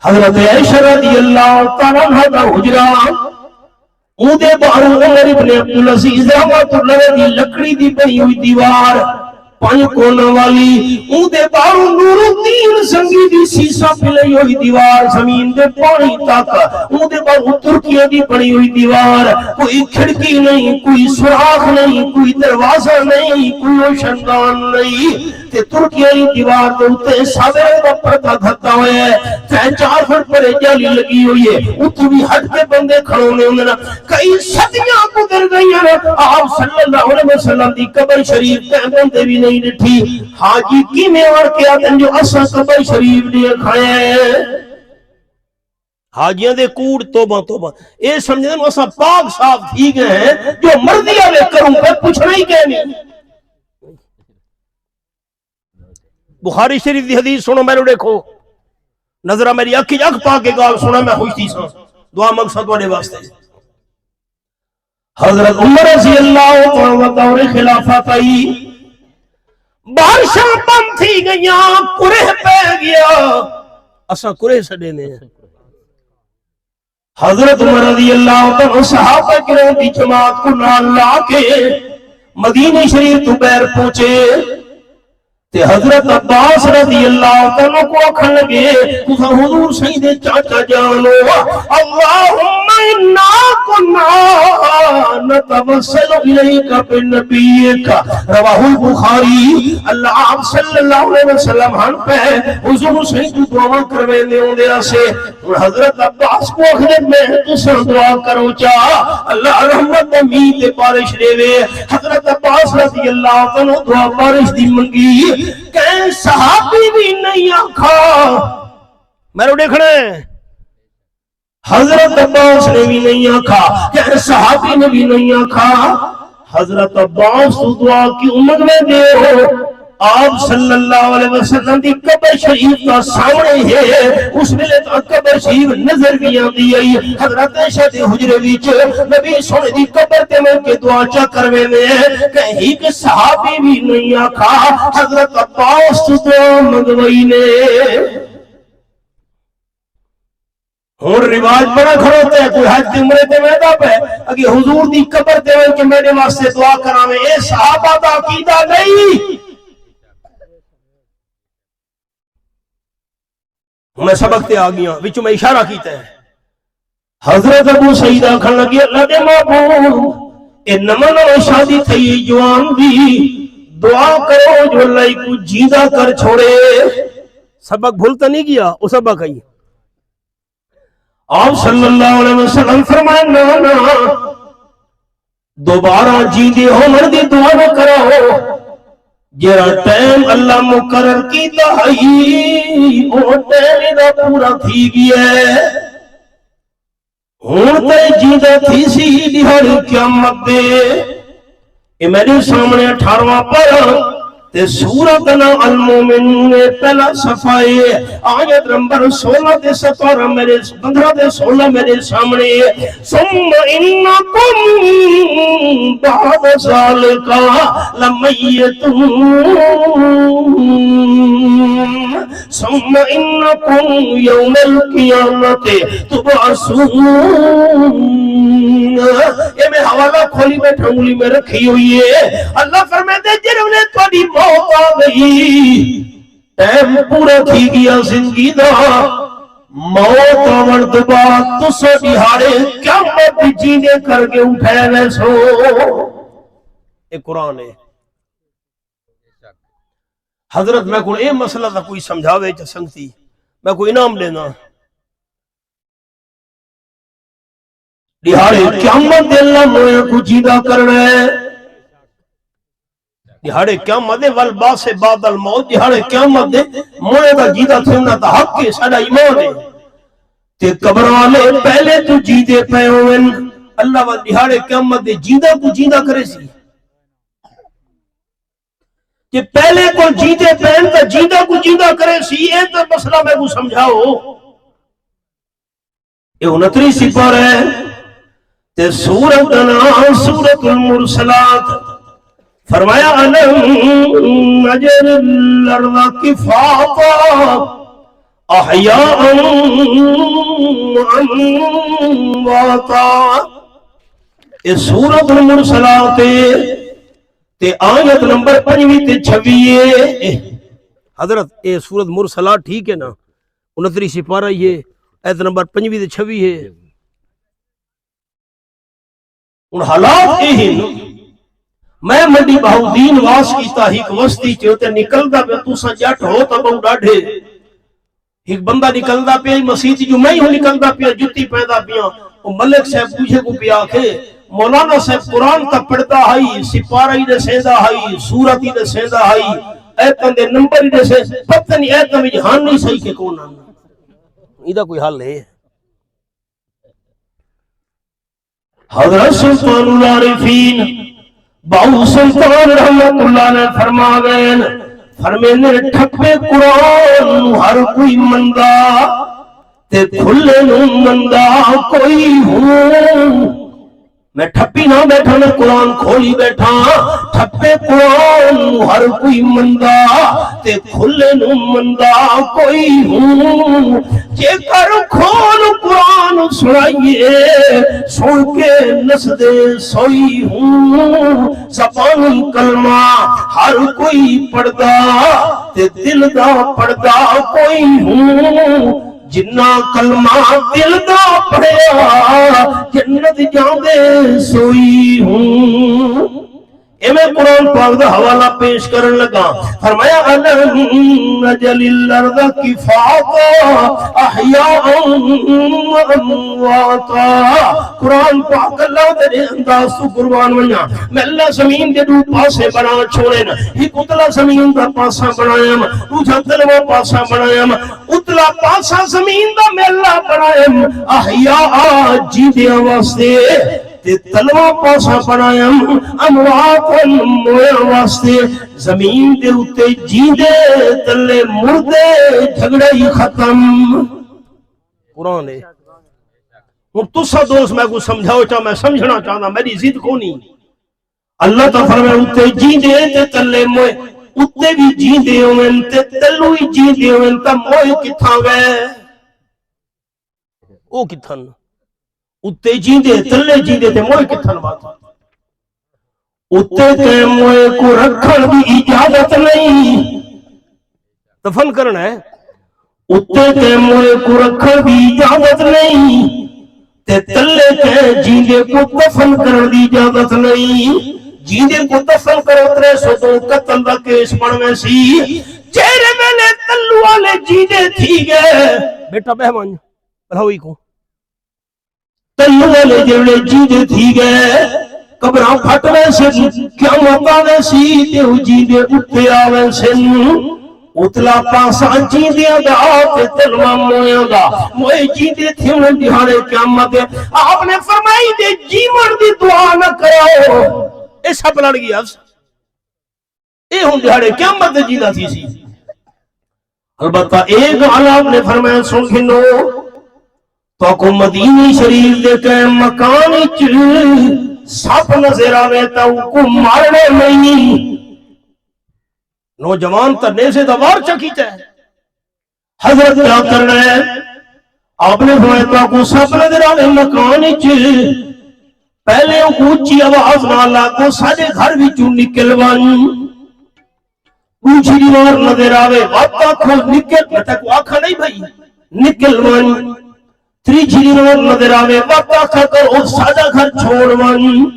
Speaker 1: حضرت عائشہ رضی اللہ تعالیٰ عنہ دا حجرہ اودے بارو عمر ابن عبدالعزیز رحمۃ اللہ دی لکڑی دی بنی ہوئی دیوار پانچ کونا والی اودے بارو نور الدین سنگی دی سیسا پلئی ہوئی دیوار زمین دے پانی تک اودے بارو ترکیاں دی بنی ہوئی دیوار، کوئی کھڑکی نہیں، کوئی سوراخ نہیں، کوئی دروازہ نہیں، کوئی روشندان نہیں تے ترکیاں دی دیوار دے اوتے ساوے دا پردہ گھتا ہوئے ہے تے 4 فٹ پر جالی لگی ہوئی ہے، اتو بھی ہٹ کے بندے کھڑونے ہوندے نا۔ کئی صدیاں گزر گئیاں آپ صلی اللہ علیہ وسلم دی قبر شریف تے بندے بھی نہیں ڈٹھی۔ حاجی کی میں اور کیا دن جو اسا قبر شریف دیکھائے ہیں، حاجیاں دے کوڑ توبہ توبہ اے سمجھے دن اسا پاک صاف تھی گئے ہیں جو مردی آلے کروں پہ پوچھنا ہی کہ نہیں۔ بخاری شریف دی حدیث سنو میں دیکھو، نظرہ میری اکھی اکھ پاک کے گال سنا میں خوش تھی سا دعا مقصد والے واسطے۔ حضرت عمر رضی اللہ عنہ دور خلافت آئی، بارشاں بند تھی گئیاں، کرہ پہ گیا، اسا کرہ سڑے نے۔ حضرت عمر رضی اللہ عنہ صحابہ کرام کی جماعت کو نال لا کے مدینہ شریف تو بیر پہنچے تے حضرت عباس رضی اللہ عنہ کو اکھن لگے تُسا حضور سید چاچا جانو اللہم انا کنا نتوسل الیک بالنبیک رواہ البخاری۔ اللہ آپ صلی اللہ علیہ وسلم ہن پہ حضور سید دعا کروے دے ہوندے اسے حضرت عباس کو اکھنے میں تُسا دعا کرو چا اللہ رحمت امید بارش دے وے۔ حضرت عباس رضی اللہ عنہ دعا بارش دی منگی کہ صحابی بھی نہیں آکھا میں رو دیکھنا ہے، حضرت عباس نے بھی نہیں آکھا کہ صحابی نے بھی نہیں آکھا۔ حضرت عباس تو دعا کی امت میں دے ہو، آپ صلی اللہ علیہ وسلم دی قبر شریف کا سامنے ہے، اس ملے تو قبر شریف نظر بھی آتی ہے۔ حضرت عائشہ دے حجرے وچ نبی سونے دی قبر تے میں کے دعا چا کروے میں کہ ایک صحابی بھی نہیں آکھا حضرت عباس تو دعا منگوئی نے۔ اور رواج بڑا کھڑوتا ہے، کوئی حج دی عمرے تے میدہ پہ اگر حضور دی قبر تے میں کہ میرے واسطے دعا کراویں، اے صحابہ دا عقیدہ نہیں۔ میں سبق تے آگیا وچوں میں اشارہ کیتا ہے۔ حضرت ابو سعید آکھن لگی اللہ دے محبوب اے نمن و شادی تھی جوان دی دعا کرو جو اللہ کو جیدہ کر چھوڑے۔ سبق بھولتا نہیں کیا وہ سبق آئی۔ آپ صلی اللہ علیہ وسلم فرمائے نا دوبارہ جیدے ہو مردی دعا نہ کرو، جیرا ٹائم اللہ مقرر کی دہائی وہ ٹائم دا پورا تھی گیا ہے۔ ہوں تے جیندے تھی سی دہاڑی قیامت دے اے میرے سامنے 18واں پارہ تے سورت نا المومن پہلا صفحہ آیت نمبر 16 تے 17 میرے 15 تے 16 میرے سامنے ثم انکم بعد ذالک لمیتون ثم انکم یوم القیامت تبعثون یہ میں حوالہ کھولی میں ٹھنگلی میں رکھی ہوئی ہے اللہ فرماتے جنہوں نے تھوڑی موت آ گئی ٹائم پورا تھی گیا زندگی دا موت آور دبا تسو دہاڑے قیامت جینے کر کے اٹھائے گئے سو یہ قرآن ہے حضرت میں کوئی مسئلہ تھا کوئی سمجھاوے چا سنگتی میں کوئی انعام لینا دہاڑے قیامت دے اللہ مویا کو جیدہ کرنا ہے دہاڑے قیامت دے والباس بعد الموت دہاڑے قیامت دے مویا کا جیدہ تھونا تا حق کے ساڑا ایمان ہے تے قبر والے پہلے تو جیدے پہ ہوئے اللہ و دہاڑے قیامت دے جیدہ کو جیدہ کرے سی کہ پہلے کو جیدے پہن تا جیدہ کو جیدہ کرے سی یہ تو مسئلہ میں کو سمجھاؤ یہ 29 سپار ہے تے سورت نا سورت المرسلات فرمایا علم نجر الارض کفاتا احیاء امواتا یہ سورت المرسلات تے آیت نمبر 25 تے 26 حضرت یہ سورت مرسلات ٹھیک ہے نا 29 سپارہ یہ آیت نمبر 25 تے 26 ہے ان حالات یہ میں منڈی بہودین واس کی تاہیق وستی چوتے نکل دا پہ تو سا جٹ ہو تا بہو ڈاڑھے ایک بندہ نکل دا پہ مسیح جو میں ہوں نکل دا پہ جتی پیدا پیا وہ ملک صاحب پوچھے کو پیا کہ مولانا صاحب قرآن تا پڑھتا ہائی سپارہی دے سیدہ ہائی سورتی دے سیدہ ہائی ایتن دے نمبری دے سیدہ پتہ نہیں ایتن میں جہان نہیں صحیح کہ کون آنا ایدہ کوئی حال ہے حضرت سلطان العارفین باو سلطان رحمت اللہ نے فرما گئے فرمینے ٹھپے قرآن ہر کوئی مندہ تے کھلے نو مندہ کوئی ہوں میں ٹھپی نہ بیٹھا میں قرآن کھولی بیٹھا ٹھپے قرآن ہر کوئی مندہ تے کھلے نو مندہ کوئی ہوں جے کر کھول قرآن سنائیے سن کے نسدے سوئی ہوں زبان کلمہ ہر کوئی پڑھدا تے دل دا پڑھدا کوئی ہوں جنہ کلمہ دل دا پڑھیا جنت جاندے سوئی ہوں اے میں قرآن پاک دا حوالہ پیش کرن لگا فرمایا علم نجل الارض کفاتا احیاء امواتا قرآن پاک اللہ دے انداز تو قربان ونیا میں اللہ زمین دے دو پاسے بنا چھوڑے ایک اتلا زمین دا پاسا بنایا دوسرا تلوا پاسا بنایا اتلا پاسا زمین دا میں اللہ بنایا احیاء جیدے واسطے تے تلوا پاسا بنایا اموات مویا واسطے زمین دے اتے جیندے تلے مردے جھگڑے ہی ختم قرآن ہے اور تسا دوست میں کو سمجھاؤ چاہ میں سمجھنا چاہتا میری ضد کو نہیں اللہ تا فرمائے اتے جیندے تے تلے موئے اتے بھی جیندے ہوئے تے تلو ہی جیندے ہوئے تا موئے کتھاں گئے او کتھاں اتے جیندے تلے جیندے تے موئے کتھن بات اتے تے موئے کو رکھن بھی اجازت نہیں دفن کرنا ہے اتے تے موئے کو رکھن بھی اجازت نہیں تے تلے تے جیندے کو دفن کرن دی اجازت نہیں جیندے کو دفن کرو 302 قتل دا کیس بنوے سی چہرے میں تلو والے جیندے تھی گئے بیٹا بہمان بھلاوئی کو تلو والے جڑے جیندے تھی گئے قبراں پھٹ وے سے کیا موت آوے سی تے او جیندے اٹھے آوے سن اتلا پاسا جیندیاں دا تے تلوا مویاں دا موئے جیندے تھے انہیں دہانے قیامت آپ نے فرمائی دے جیون دی دعا نہ کرو اے سب لڑ گیا اے ہوں دہانے قیامت جیندہ تھی سی البتہ ایک عالم نے فرمایا سن گھنو تو کو مدینی شریف دے کے مکانی سب نظر آوے تو کو مارنے نہیں نوجوان ترنے سے دوار چکیتا ہے حضرت کیا کرنا ہے آپ نے فرمایا تو کو سب نظر آوے مکانی پہلے اونچی آواز نہ لاکو سارے گھر بھی چون نکلوان اونچی دیوار نظر آوے واپا کھول نکل میں تک آکھا نہیں بھائی نکلوان تریچی دیوار نظر آوے واپا کھا کر اور سادہ گھر چھوڑوان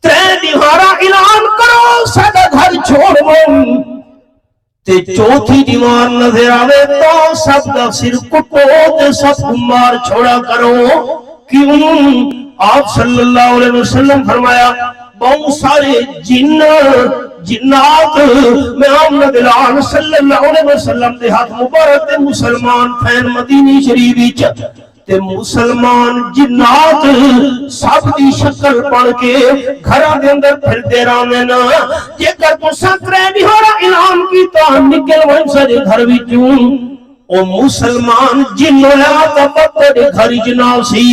Speaker 1: ترے دیوارا اعلان کرو سادہ گھر چھوڑوان تے چوتھی دیوار نظر آوے تو سب دا سر کٹو تے سب مار چھوڑا کرو کیوں آپ صلی اللہ علیہ وسلم فرمایا بہت سارے جنات میں آمد الان صلی اللہ علیہ وسلم دے ہاتھ مبارک تے مسلمان فین مدینی شریفی تے مسلمان جنات سب دی شکل پڑھ کے گھرہ دے اندر پھر دے رانے نا یہ کر تو سترے بھی ہو رہا اعلان کی تو نکل وہاں سے گھر بھی کیوں او مسلمان جن ہویا تبت دے گھر جناب سی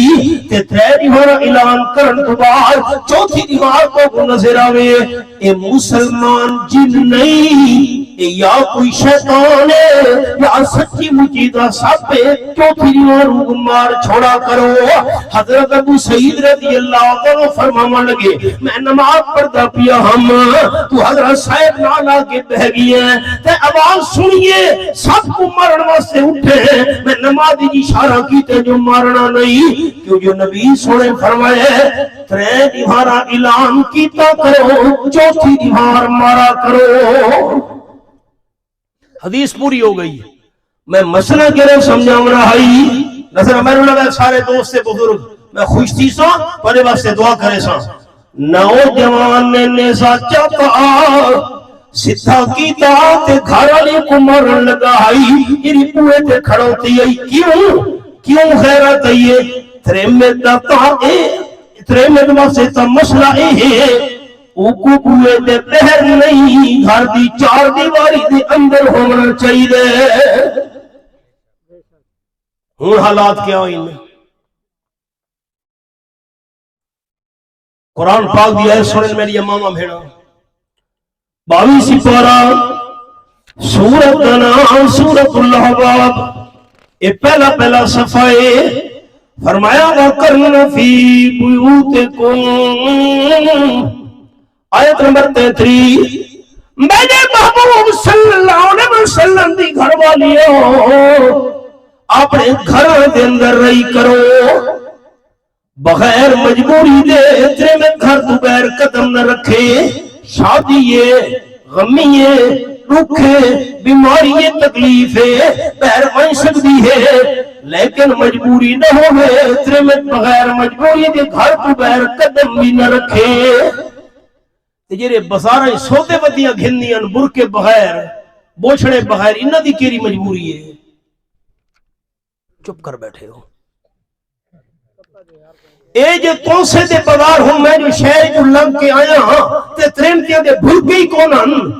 Speaker 1: تے تیری ہو رہا اعلان کرن تو بعد چوتھی دیوار کو نظر آوے اے مسلمان جن نہیں یا کوئی شیطان ہے یا سچی مجیدہ سب پہ چوتھی دیوار مار چھوڑا کرو حضرت ابو سعید رضی اللہ عنہ فرمانے لگے میں نماز پڑھتا پیا ہم تو حضرت صاحب نالا کے بہ گئی ہیں تے آواز سنیے سب کو مرن واسطے اٹھے ہیں میں نمازی جی اشارہ کیتے جو مارنا نہیں کیوں جو نبی سونے فرمائے ترے دیوارا اعلان کیتا کرو چوتھی دیوار مارا کرو حدیث پوری ہو گئی میں مسئلہ کرے سمجھاؤں رہائی نظر میں لگا سارے دوست سے بزرگ میں خوش تھی سا پڑے واسطے دعا کرے سا نوجوان نے نیزہ چاہتا سدھا کی دات گھر علی کو مرن لگائی اری پوئے تے کھڑوتی ہے کیوں خیرت ہے ترے میں داتا ترے میں دواسے تا مسئلہ ہے اوکو پوئے تے پہر نہیں گھر دی چار دیواری دے اندر ہونا چاہیے ہون حالات کیا ہوئی میں قرآن پاک دیا ہے سنن میری امامہ بھیڑا 22 سپارہ سورت نام سورت اللہ باب یہ پہلا صفحے فرمایا وَقَرْنَ فِي بُيُوتِكُمْ آیت نمبر 33 میرے محبوب صلی اللہ علیہ وسلم دی گھر والیوں اپنے گھر دے اندر رہی کرو بغیر مجبوری دے تیرے میں گھر تو بغیر قدم نہ رکھے شادیے غمیے رکھے بیماری تکلیفیں بغیر بن سکتی ہے لیکن مجبوری نہ ہوئے تیرے میں بغیر مجبوری دے گھر تو بغیر قدم بھی نہ رکھے تجھے بازاریں سودے ودیاں گھنیاں برکے بغیر بوچھڑے بغیر انہاں دی کیری مجبوری ہے چپ کر بیٹھے ہو اے جو تو سے دے بازار ہوں میں جو شہر جو لنگ کے آیا ہاں تے ترینتیاں دے بھول گئی کونن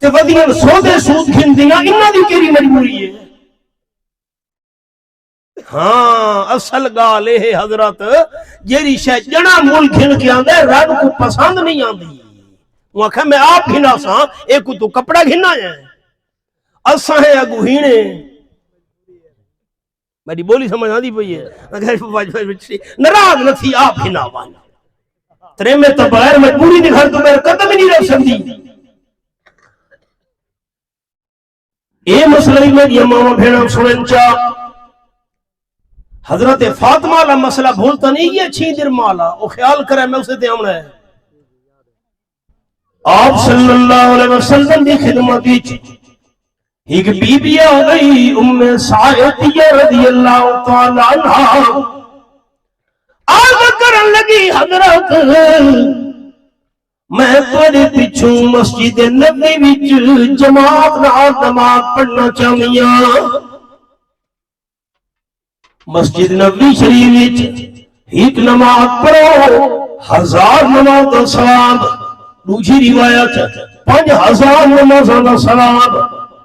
Speaker 1: تے ودیاں سودے سود گھن دیاں انہاں دی کیری مجبوری ہے ہاں اصل گالے ہے حضرت جیری شہ جنا مول گھن کے آندے رب کو پسند نہیں آندی وہ کہا میں آپ گھنا سا ایک تو کپڑا گھنا ہے اساں ہے اگو ہینے میری بولی سمجھ آدھی پئی ہے ناراض نہ تھی آپ ہی ناوان ترے میں تو بغیر مجبوری دی گھر تو میرے قدم ہی نہیں رکھ سکتی اے مسئلہ میں یہ ماما بھیڑا سنن چاہ حضرت فاطمہ اللہ مسئلہ بھولتا نہیں یہ اچھی در مالا وہ خیال کرے میں اسے دیامنا ہے آپ صلی اللہ علیہ وسلم دی خدمت ایک بی بی آ گئی ام سعیدیہ رضی اللہ تعالیٰ عنہ آگ کرن لگی حضرت میں تیرے پیچھوں مسجد نبی وچ جماعت نال نماز پڑھنا چاہنی ہاں۔ مسجد نبی شریف وچ ایک نماز پڑھو 1000 نماز دا ثواب، دوسری روایت 5000 نمازوں دا ثواب،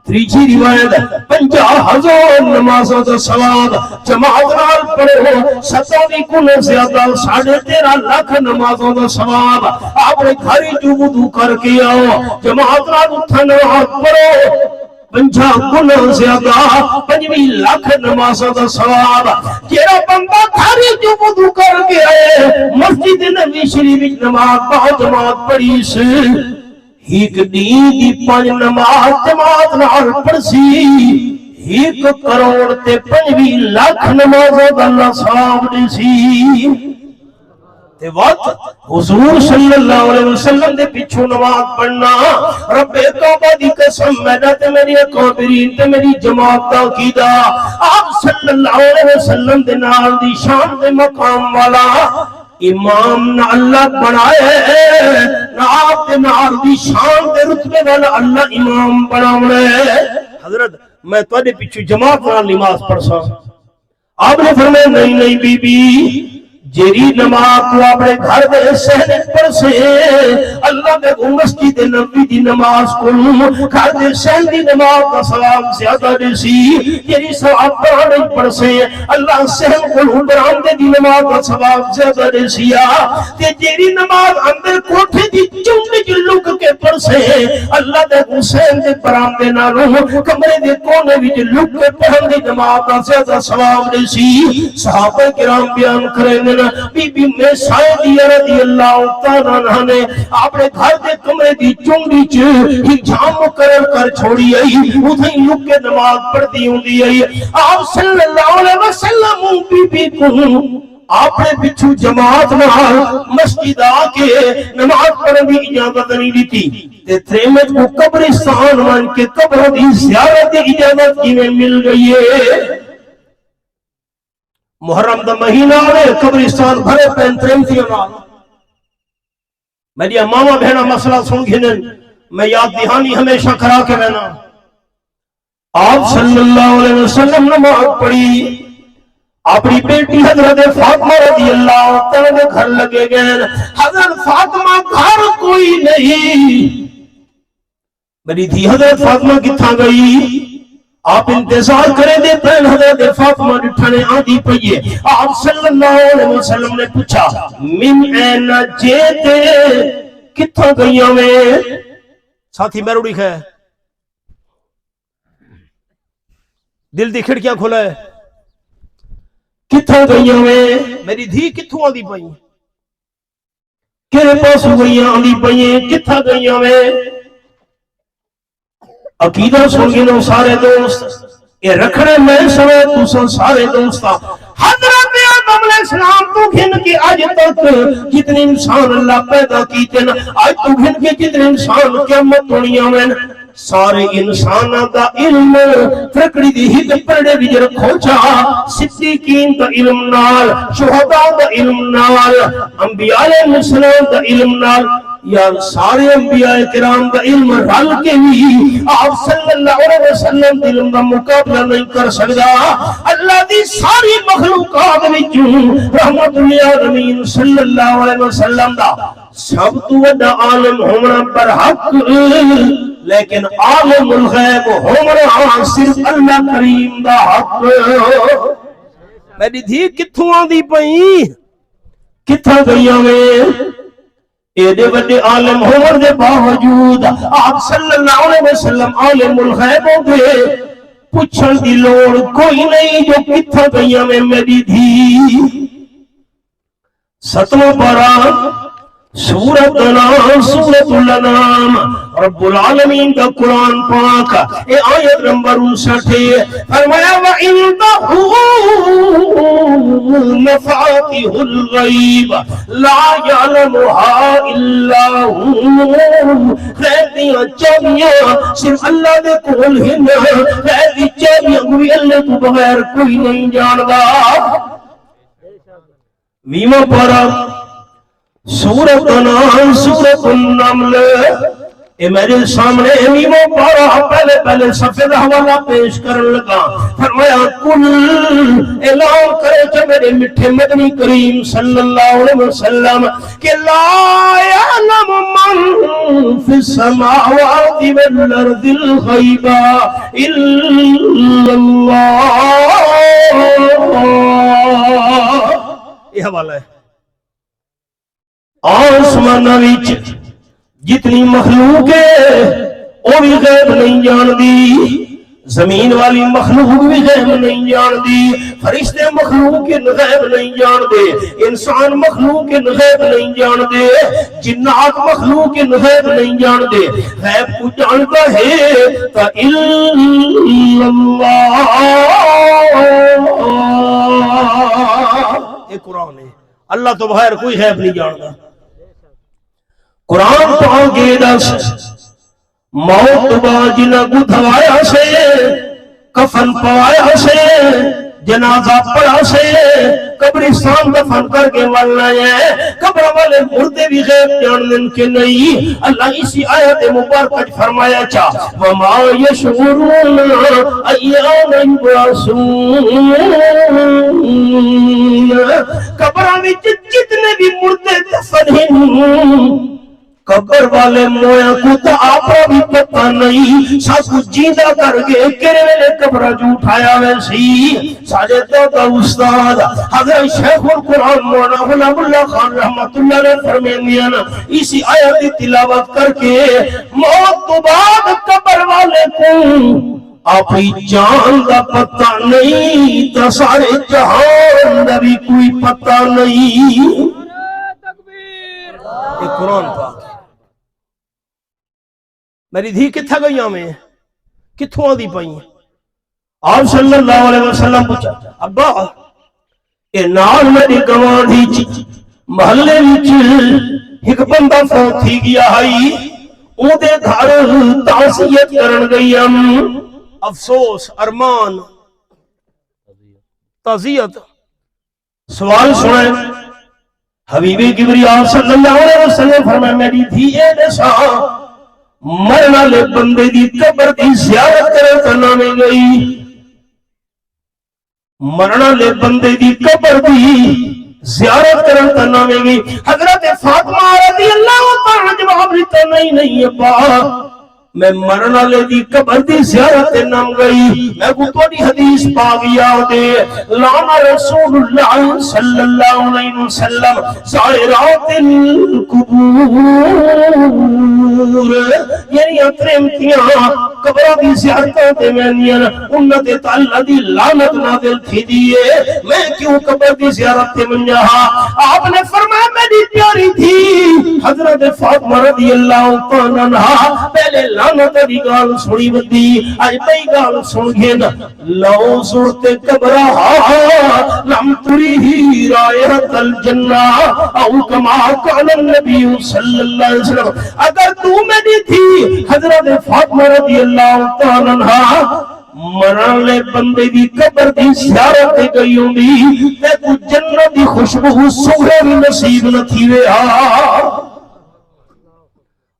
Speaker 1: تیسری روایت 50,000 نمازوں دا ثواب۔ جماعت نال پڑھو 27 گنا زیادہ 13.5 لاکھ نمازوں دا ثواب۔ آپ نے گھر جو وضو کر کے آؤ، جماعت نال اٹھا نماز پڑھو 50 گنا زیادہ 25 لاکھ نمازوں دا ثواب۔ جیڑا بندہ گھر جو وضو کر کے آئے مسجد نبی شریف وچ نماز با جماعت پڑھی سے ایک دین دی 5 نماز جماعت نال پڑھسی 1 کروڑ تے 25 لاکھ نمازوں دا اللہ ثواب دیسی۔ تے وقت حضور صلی اللہ علیہ وسلم دے پیچھوں نماز پڑھنا رب توبہ دی قسم میرا تے میری اکابرین تے میری جماعت دا عقیدہ آپ صلی اللہ علیہ وسلم دے نال دی شان دے مقام والا امام نہ اللہ بنائے نہ آپ دے نال دی شان دے رتبے والا اللہ امام بناوے۔ حضرت میں تواڈے پیچھے جماعت نال نماز پڑھ سا، آپ نے فرمایا نہیں نہیں بی بی جیری نماز تو اپنے گھر دے سہنے پر سے اللہ دے مسجد نبی دی نماز کو گھر دے سہن دی نماز کا ثواب زیادہ دیسی۔ جیری ثواب پڑھنے پر سے اللہ سہن کو برآمدے دی نماز کا ثواب زیادہ دیسی۔ تے جیری نماز اندر کوٹھے دی چونڈ لک کے پر سے اللہ دے حسین دے برآمدے نالوں کمرے دے کونے وچ لک کے پڑھن دی نماز کا زیادہ ثواب دیسی۔ صحابہ کرام بیان کریں بی بی میں سائدی رضی اللہ تعالیٰ عنہ نے اپنے گھر دے کمرے دی چونڈی چ ہی جام مقرر کر چھوڑی آئی ادھیں لک کے نماز پڑھتی ہوں دی آئی۔ آپ صلی اللہ علیہ وسلم بی بی کو آپ نے پچھو جماعت نال مسجد آکے نماز پڑھنے کی اجازت نہیں دیتی تے تریمت کو قبرستان مان کے قبر دی زیارت اجازت کی میں مل گئی ہے۔ محرم دا مہینہ آنے قبرستان بھرے پین تریمتیوں نال میری ماما بہنا مسئلہ سن گھنن میں یاد دہانی ہمیشہ کرا کے رہنا۔ آپ صلی اللہ علیہ وسلم نماز پڑھی اپنی بیٹی حضرت فاطمہ رضی اللہ تعالیٰ گھر لگے گئے۔ حضرت فاطمہ گھر کوئی نہیں، میری تھی حضرت فاطمہ کتھا گئی؟ آپ انتظار کریں دے پہن حضرت فاطمہ ڈٹھانے آدھی پئیے۔ آپ صلی اللہ علیہ وسلم نے پوچھا من این جیتے کتھا گئیاں میں؟ ساتھی میں روڑی کھائے دل دی کھڑکیاں کھولا ہے کتھا گئیاں میں؟ میری دھی کتھوں آدھی پئیں کہے پاس گئیاں آدھی پئیں کتھا گئیاں میں؟ عقیدہ سن گنو سارے دوست یہ رکھنے میں سوے تو سارے دوستا حضرت آدم علیہ السلام تو گھن کے آج تک جتنے انسان اللہ پیدا کیتے نا آج تو گھن کے جتنے انسان قیامت دنیا میں سارے انسان دا علم ترکڑی دی ہی پڑھے بھی رکھو چاہ صدیقین دا علم نال شہداء دا علم نال انبیاء علیہ السلام دا علم نال یا سارے انبیاء کرام دا علم رل کے بھی آپ صلی اللہ علیہ وسلم علم دا مقابلہ نہیں کر سکتا۔ اللہ دی ساری مخلوقات وچوں رحمت للعالمین صلی اللہ علیہ وسلم دا سب تو بڑا عالم ہونا پر حق لیکن عالم الغیب ہونا صرف اللہ کریم دا حق۔ میری دھی کتھوں آندی پئی کتھا گئیاں میں؟ ایڈے بڑے عالم ہونے دے باوجود آپ صلی اللہ علیہ وسلم عالم الغیب ہو گئے پوچھن دی لوڑ کوئی نہیں جو کتھا گئیاں میں میری دھی۔ 7واں پارہ سورۃ الانعام رب العالمین کا قرآن پاک اے آیت نمبر 59 فرمایا وَعِنْدَهُ مَفَاتِحُ الْغَيْبِ لَا يَعْلَمُهَا إِلَّا هُوَ غیب دیاں چابیاں صرف اللہ دے کول ہن غیب دی چابیاں کوئی اللہ تو بغیر کوئی نہیں جاندا۔ 20واں پارہ سورۃ انعام، سورۃ النمل، اے میرے سامنے نیموں پارا پہلے صفحے کا حوالہ پیش کرن لگا. فرمایا کل اعلان کرے کہ میرے میٹھے مدنی کریم صلی اللہ علیہ وسلم کہ لا یعلم من فی السماوات والارض الغیب الا اللہ. یہ حوالہ ہے. آسمانہ وچ جتنی مخلوق ہے وہ بھی غیب نہیں جان دی، زمین والی مخلوق بھی غیب نہیں جان دی، فرشتے مخلوق غیب نہیں جان دے، انسان مخلوق غیب نہیں جان دے، جنات مخلوق غیب نہیں جان دے. غیب کو جانتا ہے تا اللہ. یہ قرآن ہے. اللہ تو بغیر کوئی غیب نہیں جانتا. قرآن پاک کے دس موت باجنا کو دھوایا سے، کفن پوایا سے، جنازہ پڑا سے، قبرستان دفن کر کے ولنا ہے. قبر والے مردے بھی غیب جانن کے نہیں. اللہ اسی آیت مبارکہ فرمایا چا وما یشعرون ایان یبعثون. قبر میں جتنے بھی مردے دفن ہیں قبر والے مویا کو تو آپ بھی پتہ نہیں. سب کچھ جیندہ کر گئے کرے ویلے قبرہ جو اٹھایا ویسی. ساجے تو استاد حضرت شیخ القرآن مولانا غلام اللہ خان رحمت اللہ نے فرمایا نا اسی آیت تلاوت کر کے موت تو بعد قبر والے کو اپنی جان کا پتہ نہیں تو سارے جہان کا بھی کوئی پتہ نہیں. یہ قرآن پاک. میری دھی کتھا گئی میں کتھوں آدھی پائی. آپ صلی اللہ علیہ وسلم پوچھا ابا اے نال میری گوانڈی محلے وچ ایک بندہ فوت تھی گیا ہے اون دے گھر تعزیت کرن گئی ہم. افسوس ارمان تعزیت. سوال سنیں حبیب کبریا صلی اللہ علیہ وسلم فرمایا میری دھی اے دسا مرنا لے بندے دی قبر دی زیارت کرنا میں گئی. مرنا لے بندے دی قبر دی زیارت کرنا میں گئی. حضرت فاطمہ رضی اللہ عنہ جواب دیتا نہیں ابا میں مرنا لے دی قبر دی زیارت نام گئی. میں کو توڑی حدیث پاگیا دے لانا رسول اللہ صلی اللہ علیہ وسلم زائرات القبور یعنی اترمتیاں قبروں کی زیارتوں تے میں نیاں انہاں تے اللہ دی لعنت نازل تھی دیئے. میں کیوں قبر دی زیارت تے منجا. آپ نے فرمایا میری پیاری تھی حضرت فاطمہ رضی اللہ عنہ پہلے لعنت دی گال سنی ودی اج پئی گال سن گے نا لو زرت قبرہ لم تری رائحت الجنہ او کما قال النبی صلی اللہ علیہ وسلم. اگر تو میری تھی حضرت فاطمہ رضی اللہ عنہ مرن لے بندے دی قبر دی زیارت گئی ہوندی تے کو جنت دی خوشبو سوہے بھی نصیب نہ تھی وے.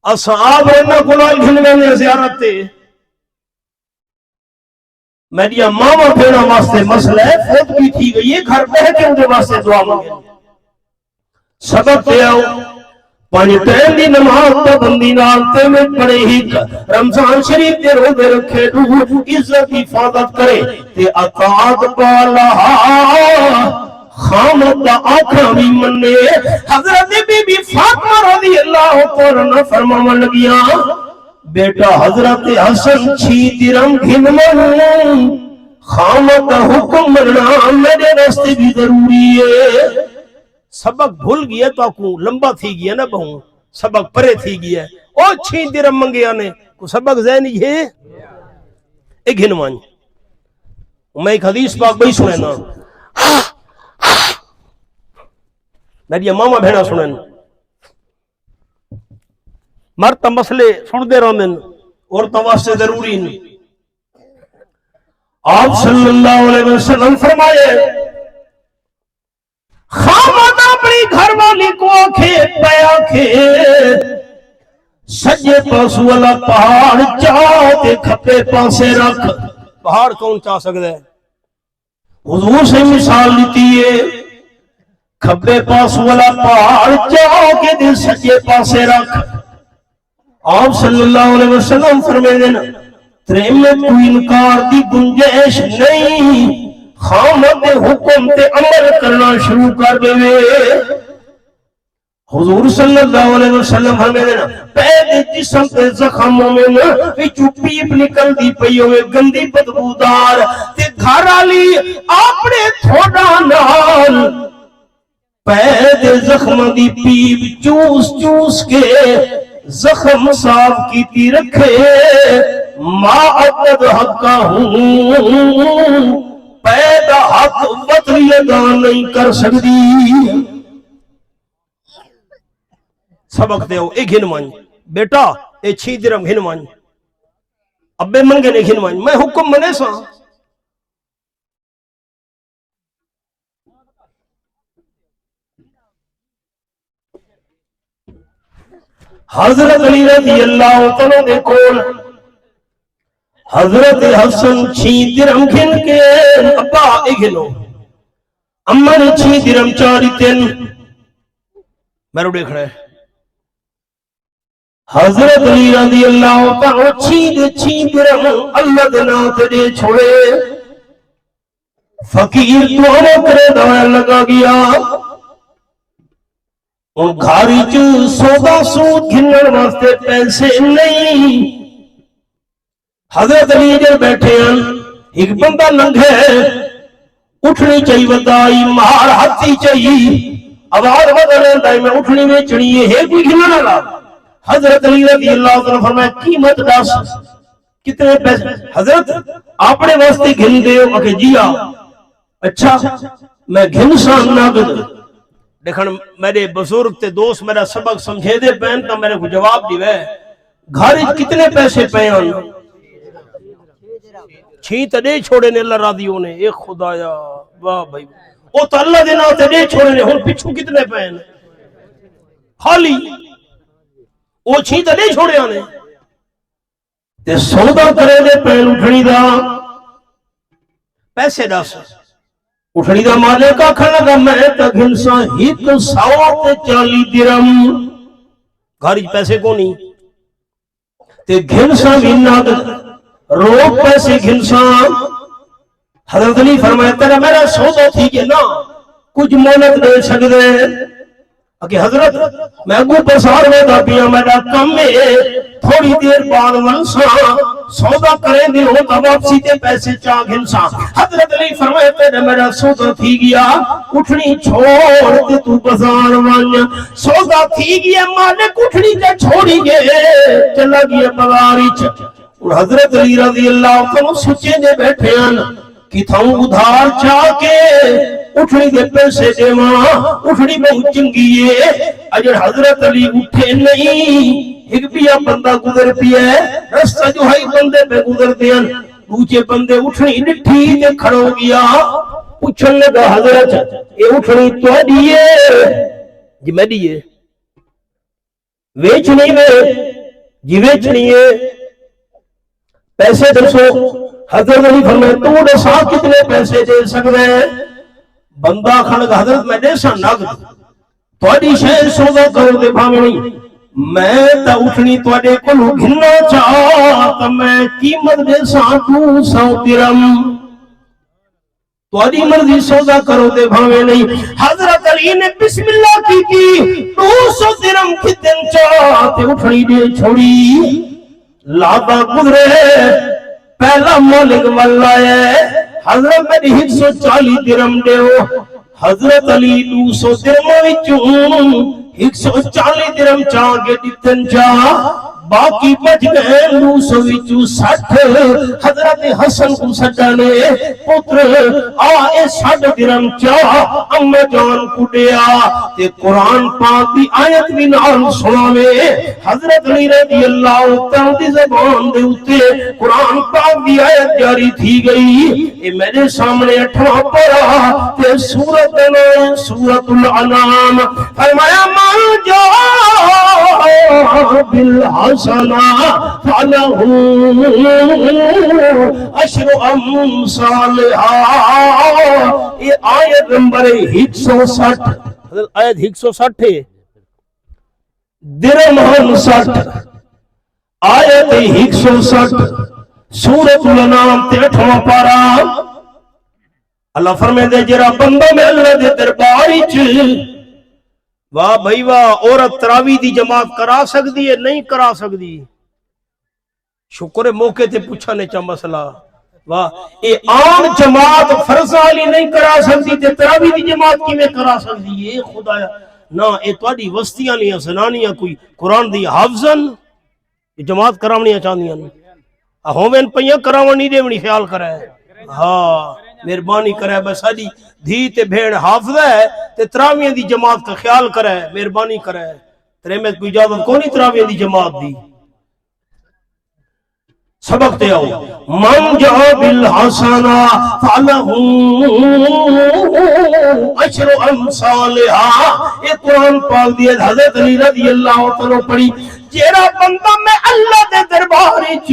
Speaker 1: اصحاب نے گناہ گھننے نے زیارت تے میری ماما پھیرا واسطے مسئلہ ہے فوت کی تھی گئی ہے گھر بہ کے ان کے واسطے دعا مانگے. سبب تے آؤ پانچ ٹائم دی نماز پابندی نال تے میں پڑھے ہی رمضان شریف دے روزے رکھے تو عزت حفاظت کرے تے اطاعت پالا خامد آنکھاں بھی مننے. حضرت بی بی فاطمہ رضی اللہ عنہ فرماون لگیاں بیٹا حضرت حسن 6 درہم گھن من خامد حکم مرنا میرے راستے بھی ضروری ہے. سبق بھول گیا تو کو لمبا تھی گیا نا بہوں سبق پرے تھی گیا اور 6 درہم منگے آنے کو سبق ذہنی ہے ایک گھنوان. میں ایک حدیث پاک بھئی سنے نا میری ماما بھیڑا سنن مرد مسئلے سن دے رہن اور تواسطے ضروری نہیں. آپ صلی اللہ علیہ وسلم فرمائے خامد اپنی گھر والی کو آکھے پیا کے سجے پاسو والا پہاڑ چاہ تے کھپے پاسے رکھ. پہاڑ کون چاہ سکتا ہے؟ حضور سے مثال لیتی ہے کھپے پاسو والا پہاڑ چاہ کے دے سجے پاسے رکھ. آپ صلی اللہ علیہ وسلم فرمائے دینا تیرے میں کوئی انکار دی گنجائش نہیں. خامد حکم تے عمل کرنا شروع کر دے. حضور صلی اللہ علیہ وسلم ہمیں دینا پہلے جسم تے زخموں میں وچوں پیپ نکل دی پئی ہوئے گندی بدبودار تے گھر والی اپنے تھوڑا نال پہلے زخم دی پیپ چوس چوس کے زخم صاف کیتی رکھے. ما عدد حقا ہوں پیدا حق بدلی ادا نہیں کر سکتی. سبق دے اے گھن مان بیٹا اے 6 درہم گھن مان ابے منگے نے گھن مان میں حکم منے سا. حضرت علی رضی اللہ تعالیٰ دے کول حضرت حسن 6 درہم گھن کے ابا اے گھنو اماں نے 6 درہم 4 3 میرے دیکھ رہے حضرت علی رضی اللہ تعالیٰ 6 درہم اللہ دے نام تے دے چھوڑے. فقیر دعا کرے دعا لگا گیا ان گھاری چ سودا سود گھنن واسطے پیسے نہیں. حضرت علی جب بیٹھے ہیں ایک بندہ لنگھے اٹھنی چاہیے ودائی مہار ہاتھی چاہیے آواز بدلے دائی میں اٹھنی میں چڑھیے ہے کوئی گھنن والا. حضرت علی رضی اللہ عنہ فرمایا قیمت دس کتنے پیسے؟ حضرت اپنے واسطے گھن دے ہو کہ جی اچھا میں گھن سان ناگد دیکھن میرے بزرگ تے دوست میرا سبق سمجھے دے پہن تا میرے کو جواب دیوے گھر کتنے پیسے پہن 6 تے دے چھوڑے نے اللہ راضی ہونے. اے خدایا واہ بھائی او تو اللہ دے نام تے دے چھوڑے نے ہن پچھو کتنے پہن خالی او 6 تے دے چھوڑے آنے تے سودا کرے دے پہن اٹھنی دا پیسے دس. اٹھنی دا مالک آکھن لگا میں تا گھنسا 140 درہم گھر پیسے کو نہیں تے گھنسا بھی ناگد روک پیسے گھنسا. حضرت علی فرمایا تیرا میرا سودا تھی کہ نا کچھ مولت دے سکدے کہ حضرت میں اگو بازار میں دا پیا میرا کم ہے تھوڑی دیر بعد ونسا سودا کریں دے ہو تا واپسی تے پیسے چاہ گھنسا. حضرت علی فرمایا تیرا میرا سودا تھی گیا اٹھنی چھوڑ تے تو بازار ون سودا تھی گیا مالک اٹھنی تے چھوڑی گئے چلا گیا بازار وچ. حضرت علی رضی اللہ عنہ سوچے دے بیٹھے ہیں کہ تھاؤں ادھار چاہ کے اٹھنی دے پیسے دے ماں اٹھنی بہت چنگی ہے. اجر حضرت علی اٹھے نہیں ایک بیا بندہ گزر پیا ہے رستہ جو ہے بندے پہ گزر دیا دوسرے بندے اٹھنی نٹھی تے کھڑو گیا پوچھن لگا حضرت یہ اٹھنی تو دیئے جی میں دیئے ویچنی میں جی ویچنی ہے پیسے دسو. حضرت علی فرمائے تو دسا کتنے پیسے دے سکتے ہیں؟ بندہ کھڑا حضرت میں دے سا نقد تھوڑی شے سودا کرو دے بھاویں نہیں میں تا اٹھنی تواڈے کولوں گھننا چاہ تے میں قیمت دے سا 200 درہم تواڈی مرضی سودا کرو دے بھاویں نہیں. حضرت علی نے بسم اللہ کی 200 درہم کتن چاہ تے اٹھنی دے چھوڑی لادا گزرے پہلا مالک والا ہے حضرت میں 140 درہم دیو. حضرت علی 200 درہم وچوں 140 درہم چاہ کے دتن چاہ باقی بچ گئے 960 حضرت حسن کو سجانے پتر آئے 60 درم چاہ امی جان کو دیا تے قرآن پاک دی آیت بھی نال سناوے حضرت علی رضی اللہ تعالی دی زبان دے اتے قرآن پاک دی آیت جاری تھی گئی اے میرے سامنے 8واں پارہ تے سورت نام سورت الانعام فرمایا من جاء بالحسنہ فلہ عشر امثالہا یہ آیت نمبر 160 آیت 160 ہے درم 60 آیت 160 سورت الانعام 8واں پارہ اللہ فرمائے دے جرا بندہ میں اللہ دے درباری چ واہ بھائی واہ عورت تراوی دی جماعت کرا سکتی ہے نہیں کرا سکتی شکر موقع تے پوچھانے چا مسئلہ واہ اے عام جماعت فرض علی نہیں کرا سکتی تے تراوی دی جماعت کی میں کرا سکتی ہے خدایا نا اے تواڈی وستیاں لیاں زنانیاں کوئی قرآن دی حافظن جماعت کراونیاں چاہندیاں ہوویں پئیاں کراون نہیں دیونی خیال کرے ہاں مہربانی کرے بس ساڈی دھی تے بھیڑ حافظ ہے تے تراویاں دی جماعت کا خیال کرے مہربانی کرے تیرے میں کوئی اجازت کونی تراویاں دی جماعت دی سبق تے آؤ من جاء بالحسنہ فلہ عشر امثالہا یہ قرآن پاک دی حضرت علی رضی اللہ عنہ پڑھی جیرا بندہ میں اللہ دے دربار وچ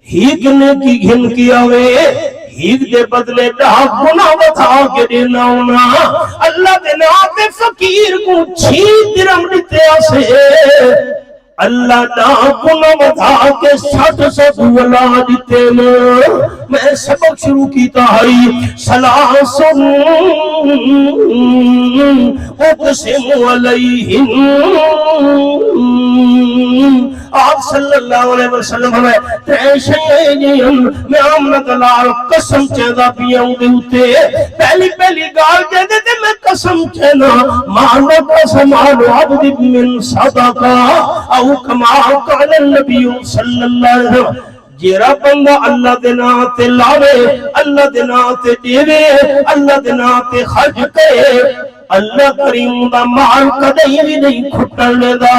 Speaker 1: ہیگنے کی گھن کی آوے ہیگ دے بدلے دہا گناہ وتھا کے دینا ہونا اللہ دے ناتے فقیر کو 6 درم دیتے آسے اللہ دا گناہ وتھا کے 60 والا دیتے میں سبق شروع کیتا ہے سلاسن اقسم علیہم آپ صلی اللہ علیہ وسلم ہمیں تیشیں میں آمد لال قسم چیزا پیاں دے ہوتے پہلی گال دے دے میں قسم چینا مانا قسم آلو عبد من صدقہ او کما قال النبی صلی اللہ علیہ وسلم جیرا بندہ اللہ دینا تے لاوے اللہ دینا تے دیوے اللہ دینا تے خرج کرے اللہ کریم دا مال کدئی بھی نہیں کھٹن لے دا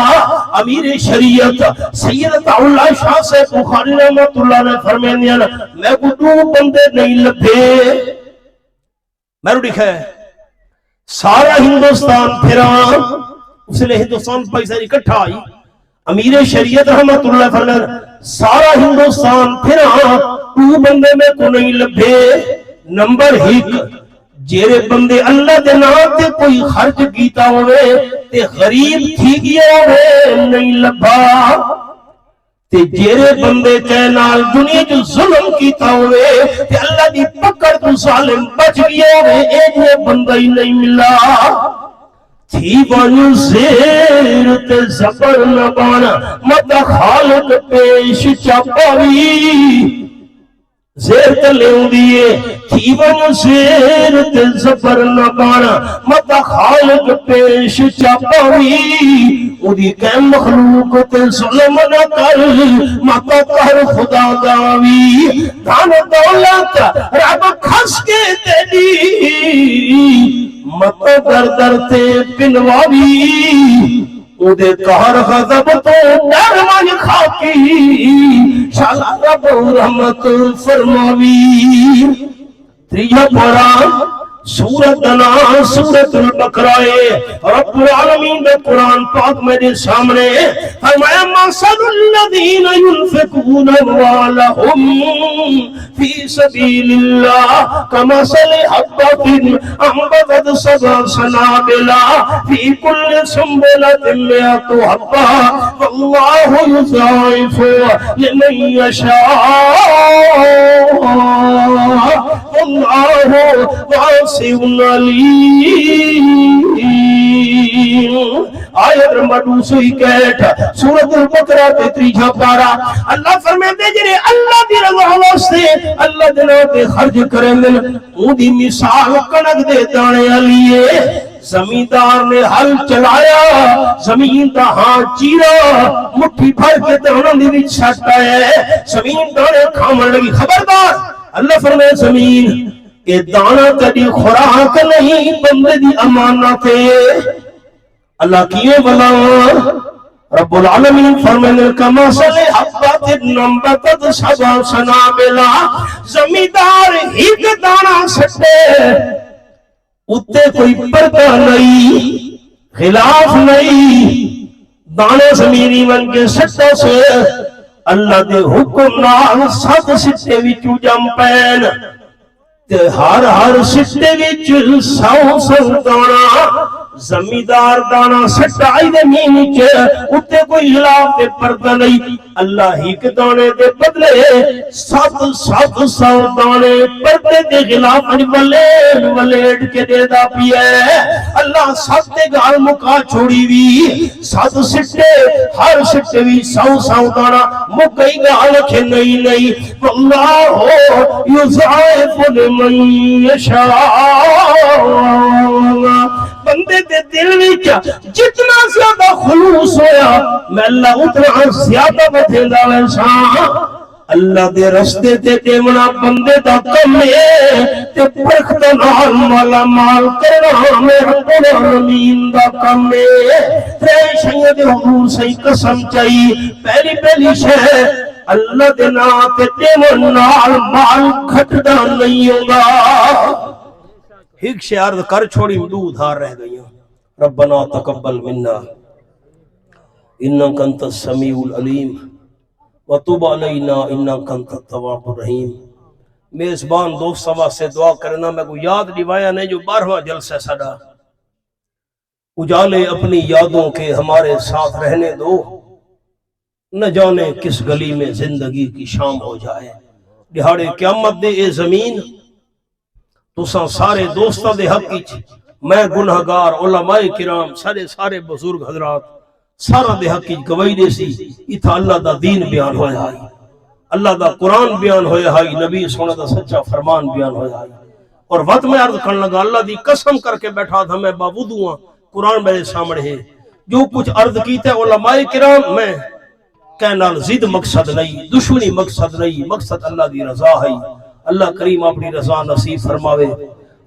Speaker 1: امیر شریعت سید اللہ شاہ سے بخاری رحمت اللہ نے فرمائے دیا میں کو 2 بندے نہیں لبھے میں رو لکھا ہے سارا ہندوستان پھرا اس نے ہندوستان پیسہ اکٹھا آئی امیر شریعت رحمت اللہ فرمائے سارا ہندوستان پھرا 2 بندے میں کو نہیں لبھے نمبر 1 جیرے بندے اللہ دے نام تے کوئی خرچ کیتا ہوئے تے غریب تھی گیا ہوئے نہیں لبھا تے جیرے بندے تے نال دنیا جو ظلم کیتا ہوئے تے اللہ دی پکڑ تو ظالم بچ گیا ہوئے ایک بندہ ہی نہیں ملا تھی بانو زیر تے زبر نبانا مدہ خالق پیش چاپاوی زیر تلے ہوں دیئے تھی بانو زیر تے زبر نبانا مدہ خالق پیش چاپاوی او دی کہ مخلوق تے ظلم نہ کر مدہ کر خدا داوی دان دولت رب کھس کے تیری مطلب در در تے پنواوی او دے کہر غضب تو درمان خاکی شالا رب رحمت فرماوی 3 قرآن سورت نام سورت البقرہ رب العالمین میں قرآن پاک میرے سامنے فرمایا مثل الذین ينفقون اموالهم فی سبیل اللہ کمثل حبۃ انبتت 7 سنابل فی کل سنبلۃ 100 حبۃ واللہ یضاعف لمن یشاء واللہ واسع علیم آیت نمبر 261 سورۃ البقرہ 3 پارہ اللہ فرماتے جڑے اللہ دی رضا واسطے اللہ دے نام تے خرچ کرن او دی مثال کنک دے دانے والی ہے زمیندار نے ہل چلایا زمین دا ہاتھ چیرا مٹھی بھر کے دانوں دی وچ سٹ آیا زمین دانے کھامن لگی خبردار اللہ فرمائے زمین اے دانا کدی خوراک نہیں بندے دی امانت ہے اللہ کیے بلا رب العالمین فرمائے کما صلی حبت نمبتت سبع سنابلا زمیندار ایک دانا سٹے اتے کوئی پردہ نہیں خلاف نہیں دانے زمینی من کے سٹے سے اللہ دے حکم نال سات سٹے وچوں جم پین تے ہر سٹے وچ سو دانا زمیندار دانا سٹائی دے مین چ اتے کوئی خلاف تے پردہ نہیں اللہ ہی کے دانے دے بدلے سات سو دانے پردے دے خلاف ولیڈ کے دے دا پیا ہے اللہ سات تے گال مکا چھوڑی وی سات سٹے ہر سٹے وی سو دانا مکئی گال کے نہیں واللہ یضاعف لمن یشاء بندے دے دل وچ جتنا زیادہ خلوص ہویا میں اللہ اتنا زیادہ بدھیندا ویسا اللہ دے رستے تے دیونا بندے دا کم ہے تے پرخت نال مالا مال کرنا میرا العالمین دا کم ہے تے شید حضور سے قسم چاہیے پہلی شے اللہ دے نام تے دیونا نال مال کھٹدا نہیں ہوندا ایک شے عرض کر چھوڑی دو ادھار رہ گئی ربنا تقبل منا انک انت السمیع العلیم وتب علینا انک انت التواب الرحیم میزبان دوست سوا سے دعا کرنا میں کو یاد دیوایا نہیں جو 12واں جلسہ سڈا اجالے اپنی یادوں کے ہمارے ساتھ رہنے دو نہ جانے کس گلی میں زندگی کی شام ہو جائے دہاڑے قیامت دے اے زمین تساں سارے دوستاں دے حق وچ میں گنہگار علماء کرام سارے بزرگ حضرات سارا دے حق وچ گواہی دے سی ایتھا اللہ دا دین بیان ہویا ہے اللہ دا قرآن بیان ہویا ہے نبی سونے دا سچا فرمان بیان ہویا ہے اور وقت میں عرض کرنے لگا اللہ دی قسم کر کے بیٹھا تھا میں باوضو ہوں قرآن میرے سامنے ہے جو کچھ عرض کیتے علماء کرام میں کہنا زد مقصد نہیں دشمنی مقصد نہیں مقصد اللہ دی رضا ہے اللہ کریم اپنی رضا نصیب فرماوے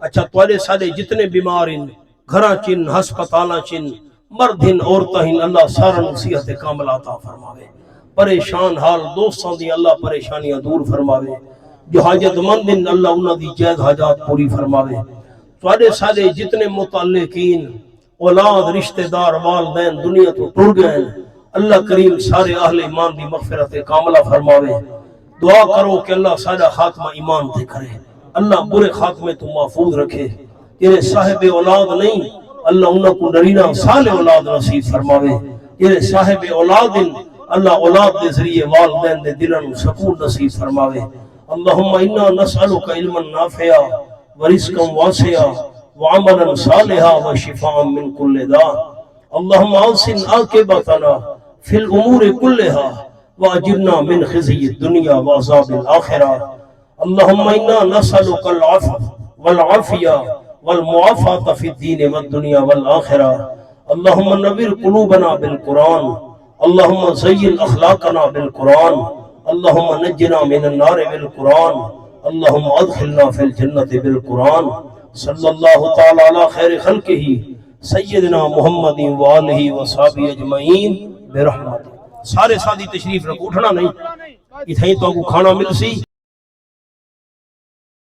Speaker 1: اچھا توڑے سارے جتنے بیمار ہیں گھراں چن ہسپتالاں چن مرد ہیں عورتاں ہیں اللہ سارا نصیحت کامل عطا فرماوے پریشان حال دوستاں دی اللہ پریشانیاں دور فرماوے جو حاجت مند ہیں اللہ انہاں دی جائز حاجات پوری فرماوے توڑے سارے جتنے متعلقین اولاد رشتہ دار والدین دنیا تو ٹر گئے اللہ کریم سارے اہل ایمان دی مغفرت کاملہ فرماوے دعا کرو کہ اللہ سارا خاتمہ ایمان تے کرے اللہ برے خاتمے تو محفوظ رکھے تیرے صاحب اولاد نہیں اللہ انہوں کو نرینہ صالح اولاد نصیب فرماوے تیرے صاحب اولاد اللہ اولاد دے ذریعے والدین دے دلن سکون نصیب فرماوے اللہم انا نسألک علما نافعا ورزقا واسعا وعملا صالحا وشفاء من کل داء اللہم احسن عاقبتنا فی الامور کلہا واجرنا من خزي الدنيا وعذاب الآخرة اللهم إنا نسألك العفو والعافية والمعافاة في الدين والدنيا والآخرة اللهم نور قلوبنا بالقرآن اللهم زين أخلاقنا بالقرآن اللهم نجنا من النار بالقرآن اللهم أدخلنا في الجنة بالقرآن صلى الله تعالى على خير خلقه سيدنا محمد وآله وصحبه أجمعين برحمته سارے سادی تشریف رکھو اٹھنا نہیں اتھائیں تو کو کھانا مل سی